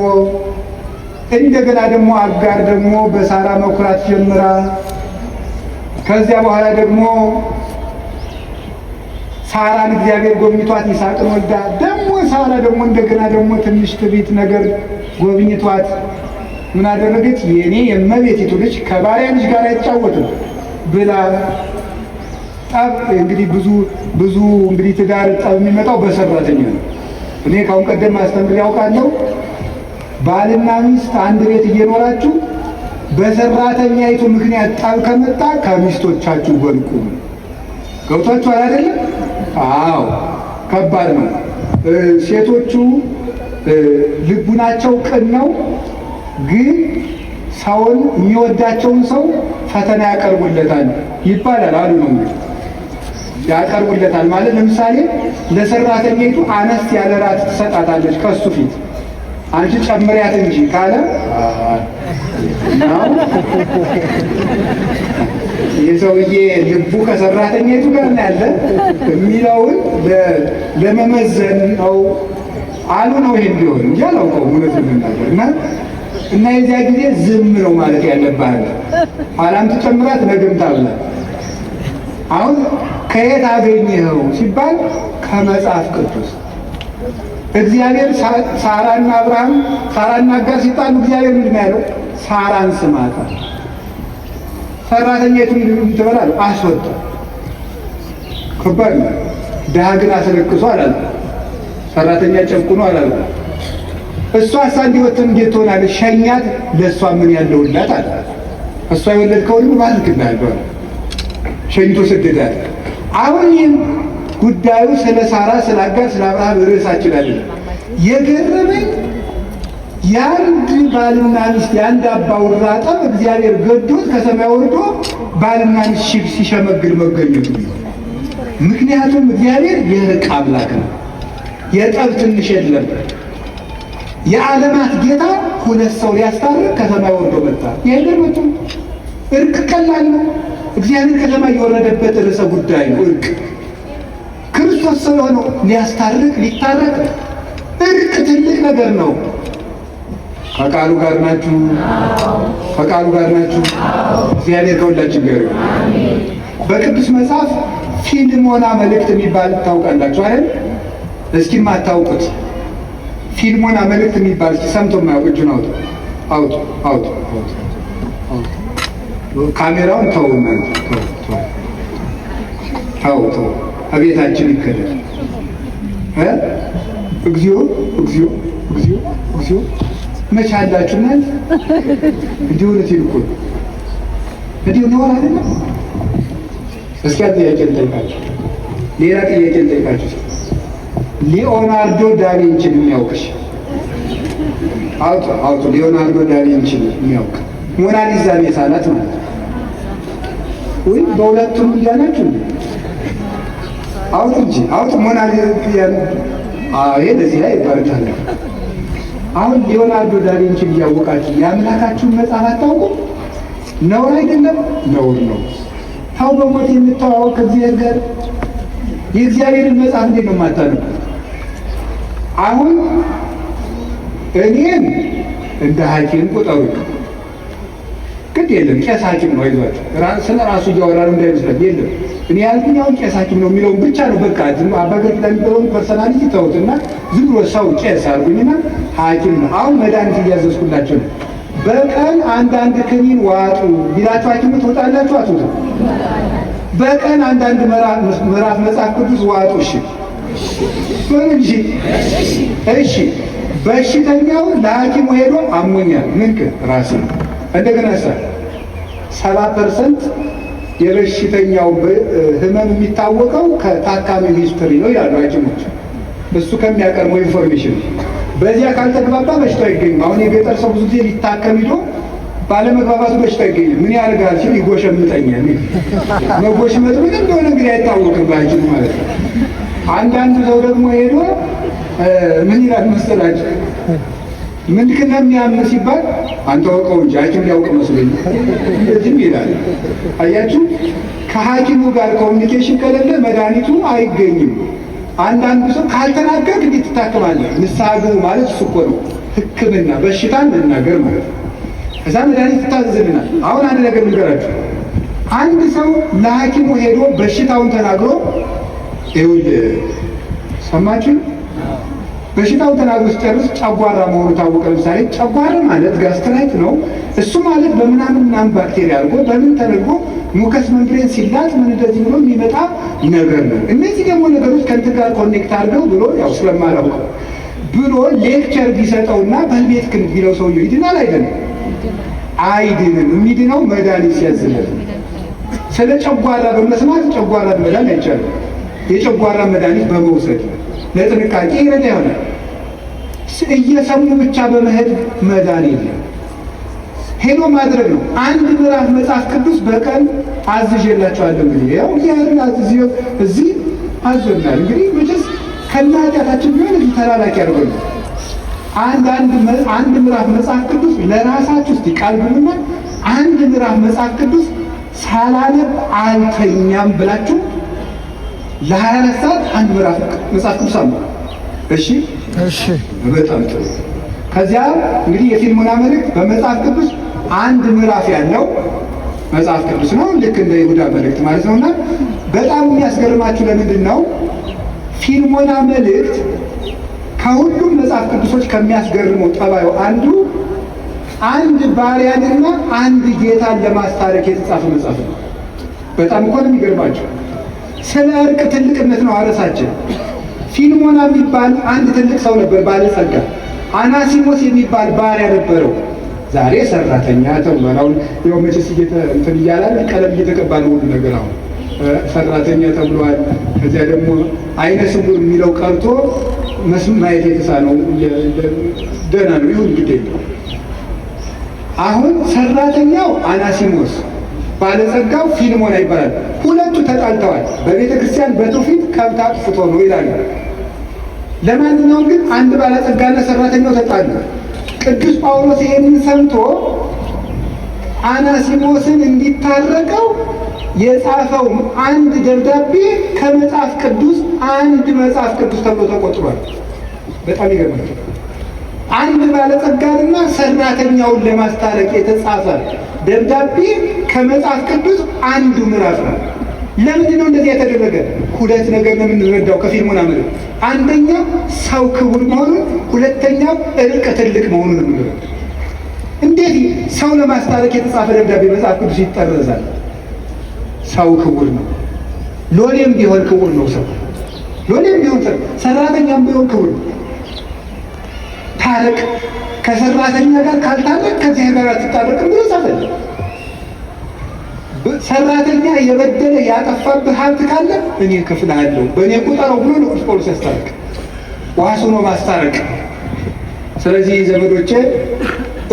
እንደገና ደግሞ አጋር ደግሞ በሳራ መኩራት ጀምራ ከዚያ በኋላ ደግሞ ሳራን እግዚአብሔር ጎብኝቷት ይስሐቅን ወልዳ ደግሞ ሳራ ደግሞ እንደገና ደግሞ ትንሽ ትዕቢት ነገር ጎብኝቷት ምን አደረገች? የኔ የእመቤቲቱ ልጅ ከባሪያ ልጅ ጋር አይጫወትም ብላ ጠብ እንግዲህ ብዙ እንግዲህ ትዳር ጠብ የሚመጣው በሰራተኛ ነው። እኔ ካሁን ቀደም አስተምሬ ያውቃለሁ። ባልና ሚስት አንድ ቤት እየኖራችሁ በሰራተኛይቱ ምክንያት ጠብ ከመጣ ከሚስቶቻችሁ ወልቁ። ገብቷችኋል አይደለም? አዎ፣ ከባድ ነው። ሴቶቹ ልቡናቸው ቅን ነው፣ ግን ሰውን የሚወዳቸውን ሰው ፈተና ያቀርቡለታል ይባላል አሉ ነው እንግዲህ ያቀርቡለታል ማለት ለምሳሌ ለሰራተኛይቱ አነስ ያለ ራት ትሰጣታለች ከሱ ፊት አንቺ ጨምሪያት እንጂ ካለ የሰውዬ ልቡ ከሰራተኛይቱ ጋር ነው ያለ የሚለውን ለመመዘን ነው አሉ ነው። ይሄን ቢሆን እንጂ አላውቀውም እውነቱን ልናገር እና የዚያ ጊዜ ዝም ነው ማለት ያለብህ። ኋላም ትጨምራት ነገም ታብላት። አሁን ከየት አገኘኸው ሲባል ከመጽሐፍ ቅዱስ እግዚአብሔር ሳራና አብርሃም ሳራና አጋር ሲጣሉ እግዚአብሔር ምንድን ነው ያለው? ሳራን ስማታ ሰራተኛይቱን ትበላል አስወጣ። ከባድ ነው። ድሀ ግን አስለቅሶ አላልኩም። ሰራተኛ ጨቁኖ አላልኩም። እሷ እንዲወጥም እንዴት ትሆናለች? ሸኛት። ለእሷ ምን ያለውላት አለ። እሷ የወለድከውን ባልክልሃል ሸኝቶ ስደዳል። አሁን ይህም ጉዳዩ ስለ ሳራ ስለ አጋር ስለ አብርሃም ርዕሳችን አይደለም። የገረመኝ የአንድ ባልና ሚስት የአንድ አባወራ ጠብ እግዚአብሔር ገዶት ከሰማይ ወርዶ ባልና ሚስት ሲሸመግል መገኘቱ። ምክንያቱም እግዚአብሔር የእርቅ አምላክ ነው። የጠብ ትንሽ የለም። የዓለማት ጌታ ሁለት ሰው ሊያስታርቅ ከሰማይ ወርዶ መጣ። የገርመቱ እርቅ ቀላል ነው። እግዚአብሔር ከሰማይ የወረደበት ርዕሰ ጉዳይ ነው እርቅ። ክርስቶስ ሰው የሆነው ሊያስታርቅ ሊታረቅ፣ እርቅ ትልቅ ነገር ነው። ከቃሉ ጋር ናችሁ? ከቃሉ ጋር ናችሁ? እግዚአብሔር ከሁላችን ጋር ይሁን። በቅዱስ መጽሐፍ ፊልሞና መልእክት የሚባል ታውቃላችሁ አይደል? እስኪ ማታውቁት ፊልሞና መልእክት የሚባል ሰምቶ የማያውቅ እጁን አውጡ። ካሜራውን ተው አቤታችን ይከደል። እግዚኦ መቼ አላችሁ እናንተ? እንዲሁ እውነቴን እኮ እንዲሁ ነው አይደለም? እስኪ ጥያቄ ልጠይቃችሁ፣ ሌላ ጥያቄ ልጠይቃችሁ። ሊዮናርዶ ዳቪንቺን የሚያውቅሽ አውጡ። ሊዮናርዶ ዳቪንቺን የሚያውቅ ሞናሊዛን የሳላት ማለት ነው ወይ? በሁለቱም እያላችሁ አውጡ ሞናሊዛን ይሄ ለዚህ ላይ ይባላል። አሁን ሊዮናርዶ ዳቪንቺን እያወቃችሁ የአምላካችሁን መጽሐፍ አታውቁ? ነውር አይደለም? ነውር ነው። ታው በሞት የምታዋወቅ ከእግዚአብሔር ጋር የእግዚአብሔርን መጽሐፍ እንዴት ነው የማታነው? አሁን እኔም እንደ ሐኪም ቁጠሩ። ግድ የለም ቄስ ሐኪም ነው። አይዟችሁ ስለ ራሱ እያወራ ነው እንዳይመስላል። የለም እኔ ያልኩኝ አሁን ቄስ ሐኪም ነው የሚለውን ብቻ ነው። በቃ ዝም አባገር ለሚባለውን ፐርሰናሊቲ ተውትና ዝም ብሎ ሰው ቄስ አድርጉኝና ሐኪም ነው። አሁን መድኃኒት እያዘዝኩላቸው ነው። በቀን አንዳንድ ክኒን ዋጡ ቢላችሁ ሐኪም ትወጣላችሁ አትወጡ? በቀን አንዳንድ ምዕራፍ መጽሐፍ ቅዱስ ዋጡ። እሺ በሽተኛው ለሐኪሙ ሄዶ አሞኛል ምን ራሴ እንደገና 70% የበሽተኛው ህመም የሚታወቀው ከታካሚው ሂስትሪ ነው ይላሉ ሐኪሞች። እሱ ከሚያቀርበው ኢንፎርሜሽን በዚያ ካልተግባባ በሽታው አይገኝም። አሁን የገጠር ሰው ብዙ ጊዜ ሊታከም ሂዶ ባለመግባባቱ በሽታ አይገኝም። ምን ያደርጋል ሲል ይጎሸምጠኛል። መጎሽመጥ ምን እንደሆነ እንግዲህ አይታወቅም በሐኪም ማለት ነው። አንዳንድ ሰው ደግሞ ሄዶ ምን ይላል መሰላችሁ? ምንድን ነው የሚያምር ሲባል አንተ ወቀው እንጂ ሐኪም ሊያውቅ መስሎኝ እንደዚህ ይላል። አያችሁ፣ ከሐኪሙ ጋር ኮሚኒኬሽን ከሌለ መድኃኒቱ አይገኝም። አንዳንዱ ሰው ካልተናገርክ እንዴት ትታከማለህ? ንስሐ ግቡ ማለት እሱ እኮ ነው ሕክምና በሽታን መናገር ማለት ነው። ከዛ መድኃኒት ትታዘዝልናል። አሁን አንድ ነገር ልንገራችሁ። አንድ ሰው ለሐኪሙ ሄዶ በሽታውን ተናግሮ ይኸውልህ ሰማችሁ በሽታው ተናግሮ ሲጨርስ ጨጓራ መሆኑ ታወቀ። ለምሳሌ ጨጓራ ማለት ጋስትራይት ነው። እሱ ማለት በምናምን ባክቴሪያ አድርጎ በምን ተደርጎ ሙከስ መንብሬን ሲላጥ ምን እንደዚህ ብሎ የሚመጣ ነገር ነው። እነዚህ ደግሞ ነገሮች ከእንትን ጋር ኮኔክት አድርገው ብሎ ያው ስለማላውቀው ብሎ ሌክቸር ቢሰጠውና በቤት ክንድ ቢለው ሰውየው ይድናል አይደለም? አይድንም። የሚድነው መድኃኒት ሲያዝለት። ስለ ጨጓራ በመስማት ጨጓራ መዳን አይቻልም። የጨጓራ መድኃኒት በመውሰድ ለጥንቃቄ ይረዳ ይሆናል። እየሰሙ ብቻ በመሄድ መዳን የለም። ሄዶ ማድረግ ነው። አንድ ምዕራፍ መጽሐፍ ቅዱስ በቀን አዝዤላችኋለሁ። እንግዲህ ያው እግዚአብሔርን እዚህ አዞናል። እንግዲህ መቼስ ከናኃጢአታችን ቢሆን እዚህ ተላላኪ ያደርገን አንድ ምዕራፍ መጽሐፍ ቅዱስ ለራሳችሁ እስቲ ቃል ብሉና አንድ ምዕራፍ መጽሐፍ ቅዱስ ሳላነብ አልተኛም ብላችሁ ለ24 ሰዓት አንድ ምዕራፍ መጽሐፍ ቅዱስ አለ። እሺ እሺ፣ በጣም ጥሩ። ከዚያ እንግዲህ የፊልሞና መልእክት በመጽሐፍ ቅዱስ አንድ ምዕራፍ ያለው መጽሐፍ ቅዱስ ነው። ልክ እንደ ይሁዳ መልእክት ማለት ነውና በጣም የሚያስገርማችሁ ለምንድን ነው ፊልሞና መልእክት ከሁሉም መጽሐፍ ቅዱሶች ከሚያስገርመው ጠባዩ አንዱ አንድ ባሪያንና አንድ ጌታን ለማስታረቅ የተጻፈ መጽሐፍ ነው። በጣም እኮ ነው የሚገርማቸው። ስለ እርቅ ትልቅነት ነው አረሳችን። ፊልሞና የሚባል አንድ ትልቅ ሰው ነበር፣ ባለጸጋ። አናሲሞስ የሚባል ባሪያ ነበረው። ዛሬ ሰራተኛ ተብሏል። አሁን ይኸው መቼስ እንትን እያላል ቀለም እየተቀባ ነው ሁሉ ነገር። አሁን ሰራተኛ ተብሏል። ከዚያ ደግሞ አይነ ስውር የሚለው ቀርቶ ማየት የተሳነው ደህና ነው። ይሁን ግዴታ። አሁን ሰራተኛው አናሲሞስ፣ ባለጸጋው ፊልሞና ይባላል። ሁለቱ ተጣልተዋል። በቤተ ክርስቲያን በትውፊት ከብት አጥፍቶ ነው ይላሉ። ለማንኛውም ግን አንድ ባለጸጋና ሰራተኛው ተጣሉ። ቅዱስ ጳውሎስ ይሄንን ሰምቶ አናሲሞስን እንዲታረቀው የጻፈው አንድ ደብዳቤ ከመጽሐፍ ቅዱስ አንድ መጽሐፍ ቅዱስ ተብሎ ተቆጥሯል። በጣም ይገርማል። አንድ ባለጸጋንና ሰራተኛውን ለማስታረቅ የተጻፈ ደብዳቤ ከመጽሐፍ ቅዱስ አንዱ ምዕራፍ ነው። ለምንድን ነው እንደዚህ የተደረገ? ሁለት ነገር ነው የምንረዳው ከፊልሞና መልእክት። አንደኛው ሰው ክቡር መሆኑን፣ ሁለተኛው እርቅ ትልቅ መሆኑን ነው የምንረዳው። እንዴት ሰው ለማስታረቅ የተጻፈ ደብዳቤ መጽሐፍ ቅዱስ ይጠረዛል? ሰው ክቡር ነው። ሎሌም ቢሆን ክቡር ነው። ሰው ሎሌም ቢሆን ሰራተኛም ቢሆን ክቡር ነው። ታረቅ፣ ከሰራተኛ ጋር ካልታረቅ ከዚህ ጋር አትታረቅም ብሎ ጻፈል። ሰራተኛ የበደለ ያጠፋብህ ሀብት ካለ እኔ እከፍልሃለሁ በእኔ ቁጠረው ብሎ ነው ቅዱስ ጳውሎስ ያስታረቅ። ዋሱ ነው ማስታረቅ። ስለዚህ ዘመዶቼ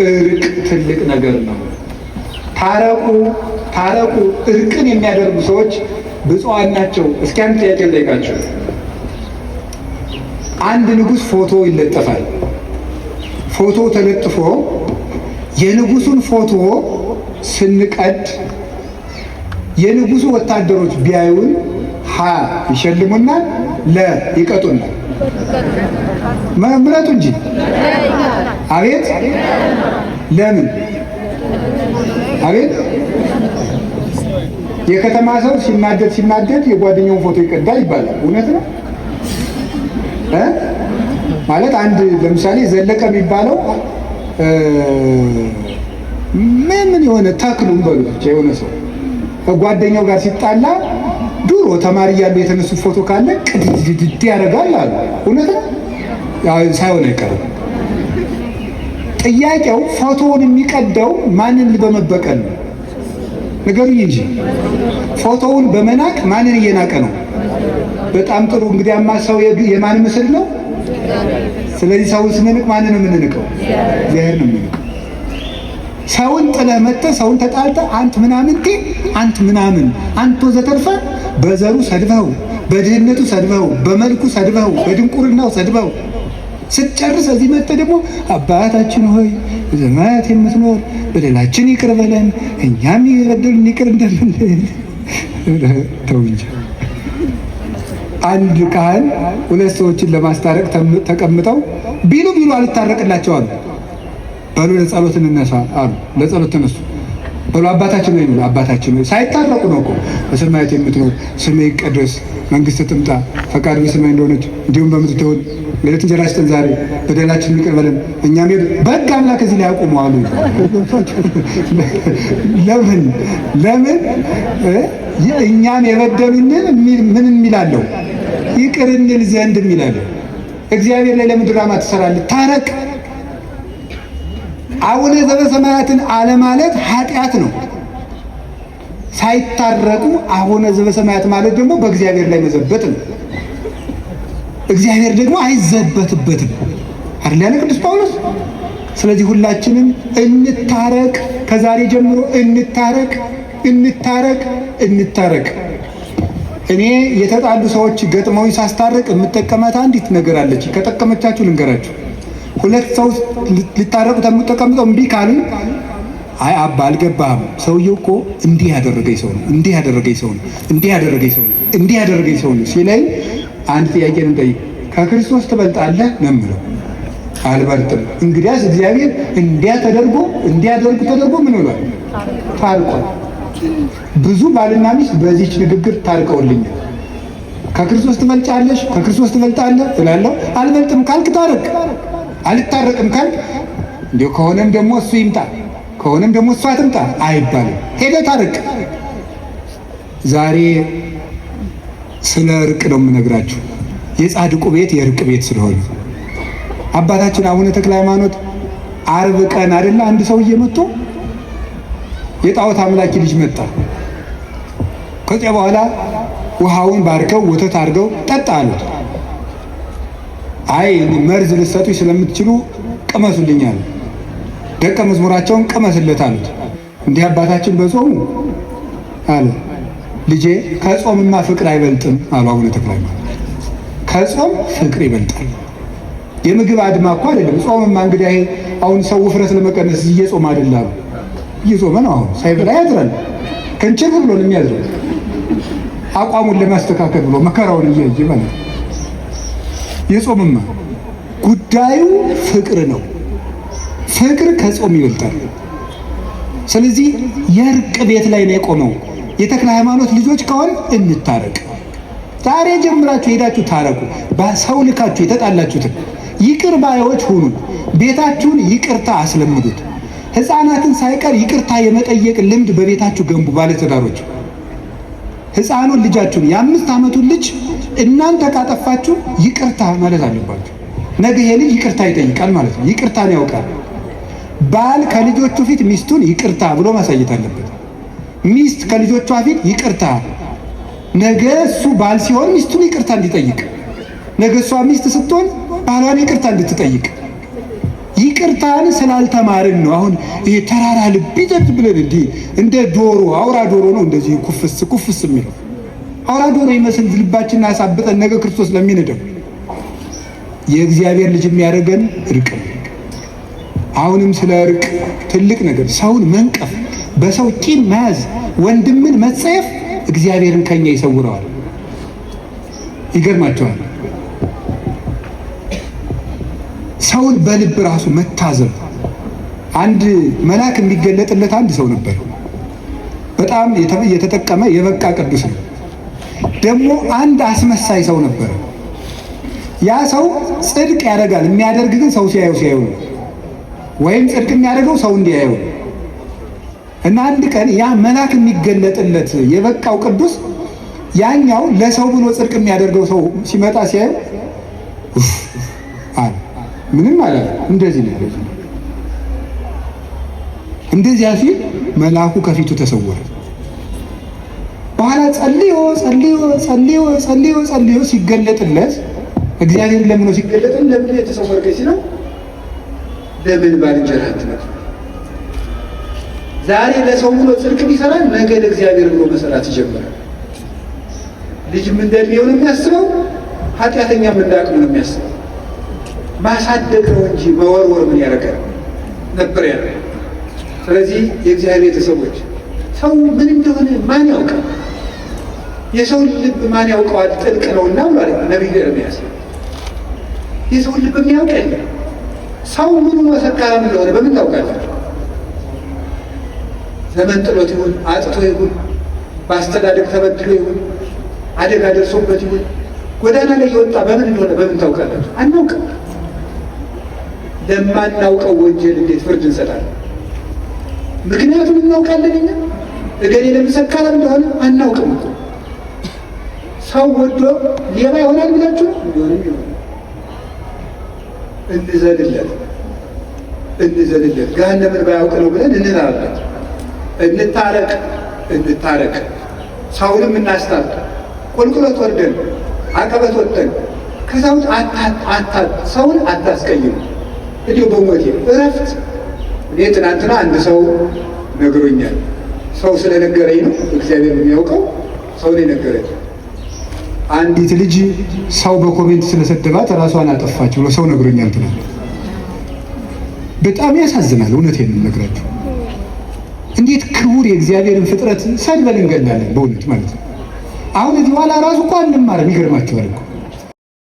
እርቅ ትልቅ ነገር ነው። ታረቁ ታረቁ። እርቅን የሚያደርጉ ሰዎች ብፁዓን ናቸው። እስኪ አንድ ጥያቄ ልጠይቃቸው። አንድ ንጉሥ ፎቶ ይለጠፋል። ፎቶ ተለጥፎ የንጉሱን ፎቶ ስንቀድ የንጉሱ ወታደሮች ቢያዩን ሀ ይሸልሙናል፣ ለ ይቀጡናል። ምረጡ እንጂ። አቤት ለምን? አቤት የከተማ ሰው ሲናደድ የጓደኛውን ፎቶ ይቀዳል ይባላል። እውነት ነው ማለት አንድ ለምሳሌ ዘለቀ የሚባለው ምን የሆነ ተክሉን በሉ ብቻ የሆነ ሰው ከጓደኛው ጋር ሲጣላ ድሮ ተማሪ እያሉ የተነሱ ፎቶ ካለ ቅድድድ ያደርጋል አሉ። እውነት ነው ሳይሆን አይቀርም። ጥያቄው ፎቶውን የሚቀደው ማንን በመበቀል ነው? ንገሩኝ እንጂ ፎቶውን በመናቅ ማንን እየናቀ ነው? በጣም ጥሩ። እንግዲያማ ሰው የማን ምስል ነው? ስለዚህ ሰውን ስንንቅ ማንን ነው የምንንቀው? እግዚአብሔር ነው የምንንቀው። ሰውን ጥለህ መጥተህ ሰውን ተጣልተህ አንተ ምናምን አንተ ወዘተርፈ በዘሩ ሰድበው፣ በድህነቱ ሰድበው፣ በመልኩ ሰድበው፣ በድንቁርናው ሰድበው ስትጨርስ እዚህ መጥተህ ደግሞ አባታችን ሆይ በሰማያት የምትኖር በደላችን ይቅር በለን እኛም የበደሉንን ይቅር እንደምንል። ተው እንጂ። አንድ ካህን ሁለት ሰዎችን ለማስታረቅ ተቀምጠው ቢሉ አልታረቅላቸው አሉ። በሉ ለጸሎት እንነሳ አሉ። ለጸሎት ተነሱ። ብሎ አባታችን ነው የሚለው። አባታችን ነው ሳይታረቁ ነው እኮ በሰማያት የምትኖር ስምህ ይቀደስ፣ መንግስትህ ትምጣ፣ ፈቃድህ በሰማይ እንደሆነች እንዲሁም በምድር ትሁን፣ የዕለት እንጀራችንን ስጠን ዛሬ፣ በደላችንን ይቅር በለን እኛም በሕግ አምላክ እዚህ ላይ ያቆሙ አሉ። ለምን እኛም የበደሉንን ምን የሚላለው ይቅር እንል ዘንድ የሚላለው። እግዚአብሔር ላይ ለምን ድራማ ትሰራለህ? ታረቅ። አቡነ ዘበሰማያትን አለማለት ኃጢአት ነው። ሳይታረቁ አቡነ ዘበሰማያት ማለት ደግሞ በእግዚአብሔር ላይ መዘበት ነው። እግዚአብሔር ደግሞ አይዘበትበትም አይደል ያለ ቅዱስ ጳውሎስ። ስለዚህ ሁላችንም እንታረቅ፣ ከዛሬ ጀምሮ እንታረቅ፣ እንታረቅ፣ እንታረቅ። እኔ የተጣሉ ሰዎች ገጥመውኝ ሳስታረቅ የምጠቀማት አንዲት ነገር አለች። ከጠቀመቻችሁ ልንገራችሁ። ሁለት ሰው ሊታረቁ ተቀምጠው እምቢ ካሉ አይ አባ አልገባህም፣ ሰውየው እኮ እንዲህ ያደረገኝ ሰው ነው፣ እንዲህ ያደረገኝ ሰው ነው፣ እንዲህ ያደረገኝ ሰው ነው፣ እንዲህ ያደረገኝ ሰው ነው ሲለኝ አንድ ጥያቄ ነው ጠይቅ፣ ከክርስቶስ ትበልጣለህ ነው የምለው። አልበልጥም። እንግዲያስ እግዚአብሔር እንዲያደርጉ ተደርጎ ምን ብሏል? ታርቋል። ብዙ ባልና ሚስት በዚህች ንግግር ታርቀውልኛል። ከክርስቶስ ትበልጫለሽ፣ ከክርስቶስ ትበልጣለህ እላለሁ። አልበልጥም ካልክ ታረቅ፣ አልታረቅም ካልክ እንዲሁ ከሆነም ደግሞ እሱ ይምጣ፣ ከሆነም ደግሞ እሷ ትምጣ አይባልም። ሄደህ ታረቅ። ዛሬ ስለ እርቅ ነው የምነግራችሁ። የጻድቁ ቤት የእርቅ ቤት ስለሆነ አባታችን አቡነ ተክለ ሃይማኖት ዓርብ ቀን አይደለ አንድ ሰውዬ መጥቶ የጣዖት አምላኪ ልጅ መጣ። ከዚያ በኋላ ውሃውን ባርከው ወተት አድርገው ጠጣ አሉት። አይ መርዝ ልትሰጡኝ ስለምትችሉ ቅመሱልኝ አለ። ደቀ መዝሙራቸውን ቅመስለት አሉት። እንዲህ አባታችን በጾሙ አለ። ልጄ ከጾምማ ፍቅር አይበልጥም አሉ አቡነ ተክለ ሃይማኖት። ከጾም ፍቅር ይበልጣል። የምግብ አድማ እኮ አይደለም። ጾምማ እንግዲህ አሁን ሰው ውፍረት ለመቀነስ እየጾም አይደለም፣ እየጾመ ነው። አሁን ሳይበላ ያድራል። ከንቸር ብሎ ነው የሚያድረው፣ አቋሙን ለማስተካከል ብሎ መከራውን እያየ ማለት ነው። የጾምማ ጉዳዩ ፍቅር ነው። ፍቅር ከጾም ይበልጣል። ስለዚህ የእርቅ ቤት ላይ ነው የቆመው። የተክለ ሃይማኖት ልጆች ከሆን እንታረቅ። ዛሬ ጀምራችሁ ሄዳችሁ ታረቁ። በሰው ልካችሁ የተጣላችሁትን ይቅር ባዮች ሁኑ። ቤታችሁን ይቅርታ አስለምዱት። ሕፃናትን ሳይቀር ይቅርታ የመጠየቅ ልምድ በቤታችሁ ገንቡ። ባለትዳሮች ሕፃኑን ልጃችሁን የ5 ዓመቱን ልጅ እናንተ ካጠፋችሁ ይቅርታ ማለት አለባችሁ። ነገ ይሄ ልጅ ይቅርታ ይጠይቃል ማለት ነው። ይቅርታን ያውቃል። ባል ከልጆቹ ፊት ሚስቱን ይቅርታ ብሎ ማሳየት አለበት። ሚስት ከልጆቿ ፊት ይቅርታ፣ ነገ እሱ ባል ሲሆን ሚስቱን ይቅርታ እንዲጠይቅ፣ ነገ እሷ ሚስት ስትሆን ባሏን ይቅርታ እንድትጠይቅ። ይቅርታን ስላልተማርን ነው አሁን ይሄ ተራራ ልብ ይዘት ብለን እንዲህ እንደ ዶሮ አውራ ዶሮ ነው እንደዚህ ኩፍስ የሚለው አውራ ዶሮ ይመስል ልባችንን አሳብጠን ነገ ክርስቶስ ለሚነደው የእግዚአብሔር ልጅ የሚያደርገን እርቅ ነው። አሁንም ስለ እርቅ ትልቅ ነገር ሰውን መንቀፍ፣ በሰው ቂም መያዝ፣ ወንድምን መጸየፍ እግዚአብሔርን ከኛ ይሰውረዋል። ይገርማቸዋል። ሰውን በልብ ራሱ መታዘብ። አንድ መልአክ የሚገለጥለት አንድ ሰው ነበር። በጣም የተጠቀመ የበቃ ቅዱስ ነው። ደግሞ አንድ አስመሳይ ሰው ነበር። ያ ሰው ጽድቅ ያደርጋል። የሚያደርግ ግን ሰው ሲያየው ነው። ወይም ጽድቅ የሚያደርገው ሰው እንዲያየው ነው። እና አንድ ቀን ያ መልአክ የሚገለጥለት የበቃው ቅዱስ ያኛው ለሰው ብሎ ጽድቅ የሚያደርገው ሰው ሲመጣ ሲያየው አለ። ምንም ማለት እንደዚህ ነው ያለው። እንደዚያ ሲል መልአኩ ከፊቱ ተሰወረ። በኋላ ጸልዮ ሲገለጥለት እግዚአብሔር ለምን ሲገለጥለት ለምን የተሰወርከኝ ሲለው ለምን ባልንጀራህን ትመታለህ? ዛሬ ለሰው ብሎ ጽድቅ ቢሰራ ነገ ለእግዚአብሔር ብሎ መስራት ይጀምራል። ልጅም እንደሚሆን የሚያስበው ኃጢአተኛም እንዳቅሙ ነው የሚያስበው። ማሳደግ ነው እንጂ መወርወር ምን ያደርጋል ነበር ያለ። ስለዚህ የእግዚአብሔር ቤተሰቦች ሰው ምን እንደሆነ ማን ያውቃል? የሰው ልብ ማን ያውቀዋል? ጥልቅ ነውና ብሏል ነቢዩ ኤርምያስ። የሰው ልብ የሚያውቅ የለም። ሰው ምኑ ሰካራም እንደሆነ በምን ታውቃላችሁ? ተመንጥሎት ይሁን አጥቶ ይሁን በአስተዳደግ ተበድሎ ይሁን አደጋ ደርሶበት ይሁን ጎዳና ላይ የወጣ በምን እንደሆነ በምን ታውቃላችሁ? አናውቅም። ለማናውቀው ወንጀል እንዴት ፍርድ እንሰጣለን? ምክንያቱም እናውቃለን። እኛ እገሌ ለምሰካለም እንደሆነ አናውቅም እኮ። ሰው ወዶ ሌባ ይሆናል ብላችሁ እንደሆነም ይሆናል። እንዘልለት ገሃነምን ባያውቅ ነው ብለን እንላለን። እንታረቅ ሰውንም እናስታርቅ። ቁልቁለት ወርደን አቀበት ወጥተን ከሰው ሰውን አታስቀይም። እንዲሁ በሞቴ እረፍት። እኔ ትናንትና አንድ ሰው ነግሮኛል። ሰው ስለነገረኝ ነው፣ እግዚአብሔር የሚያውቀው ሰው ነው የነገረኝ። አንዲት ልጅ ሰው በኮሜንት ስለሰደባት ራሷን አጠፋች ብሎ ሰው ነግሮኛል ትላለች። በጣም ያሳዝናል። እውነቴን ነው የምነግራችሁ። እንዴት ክቡር የእግዚአብሔርን ፍጥረት ሰድበን እንገላለን በእውነት ማለት ነው። አሁን እዚህ በኋላ ራሱ እኮ አንማርም። ይገርማችኋል እኮ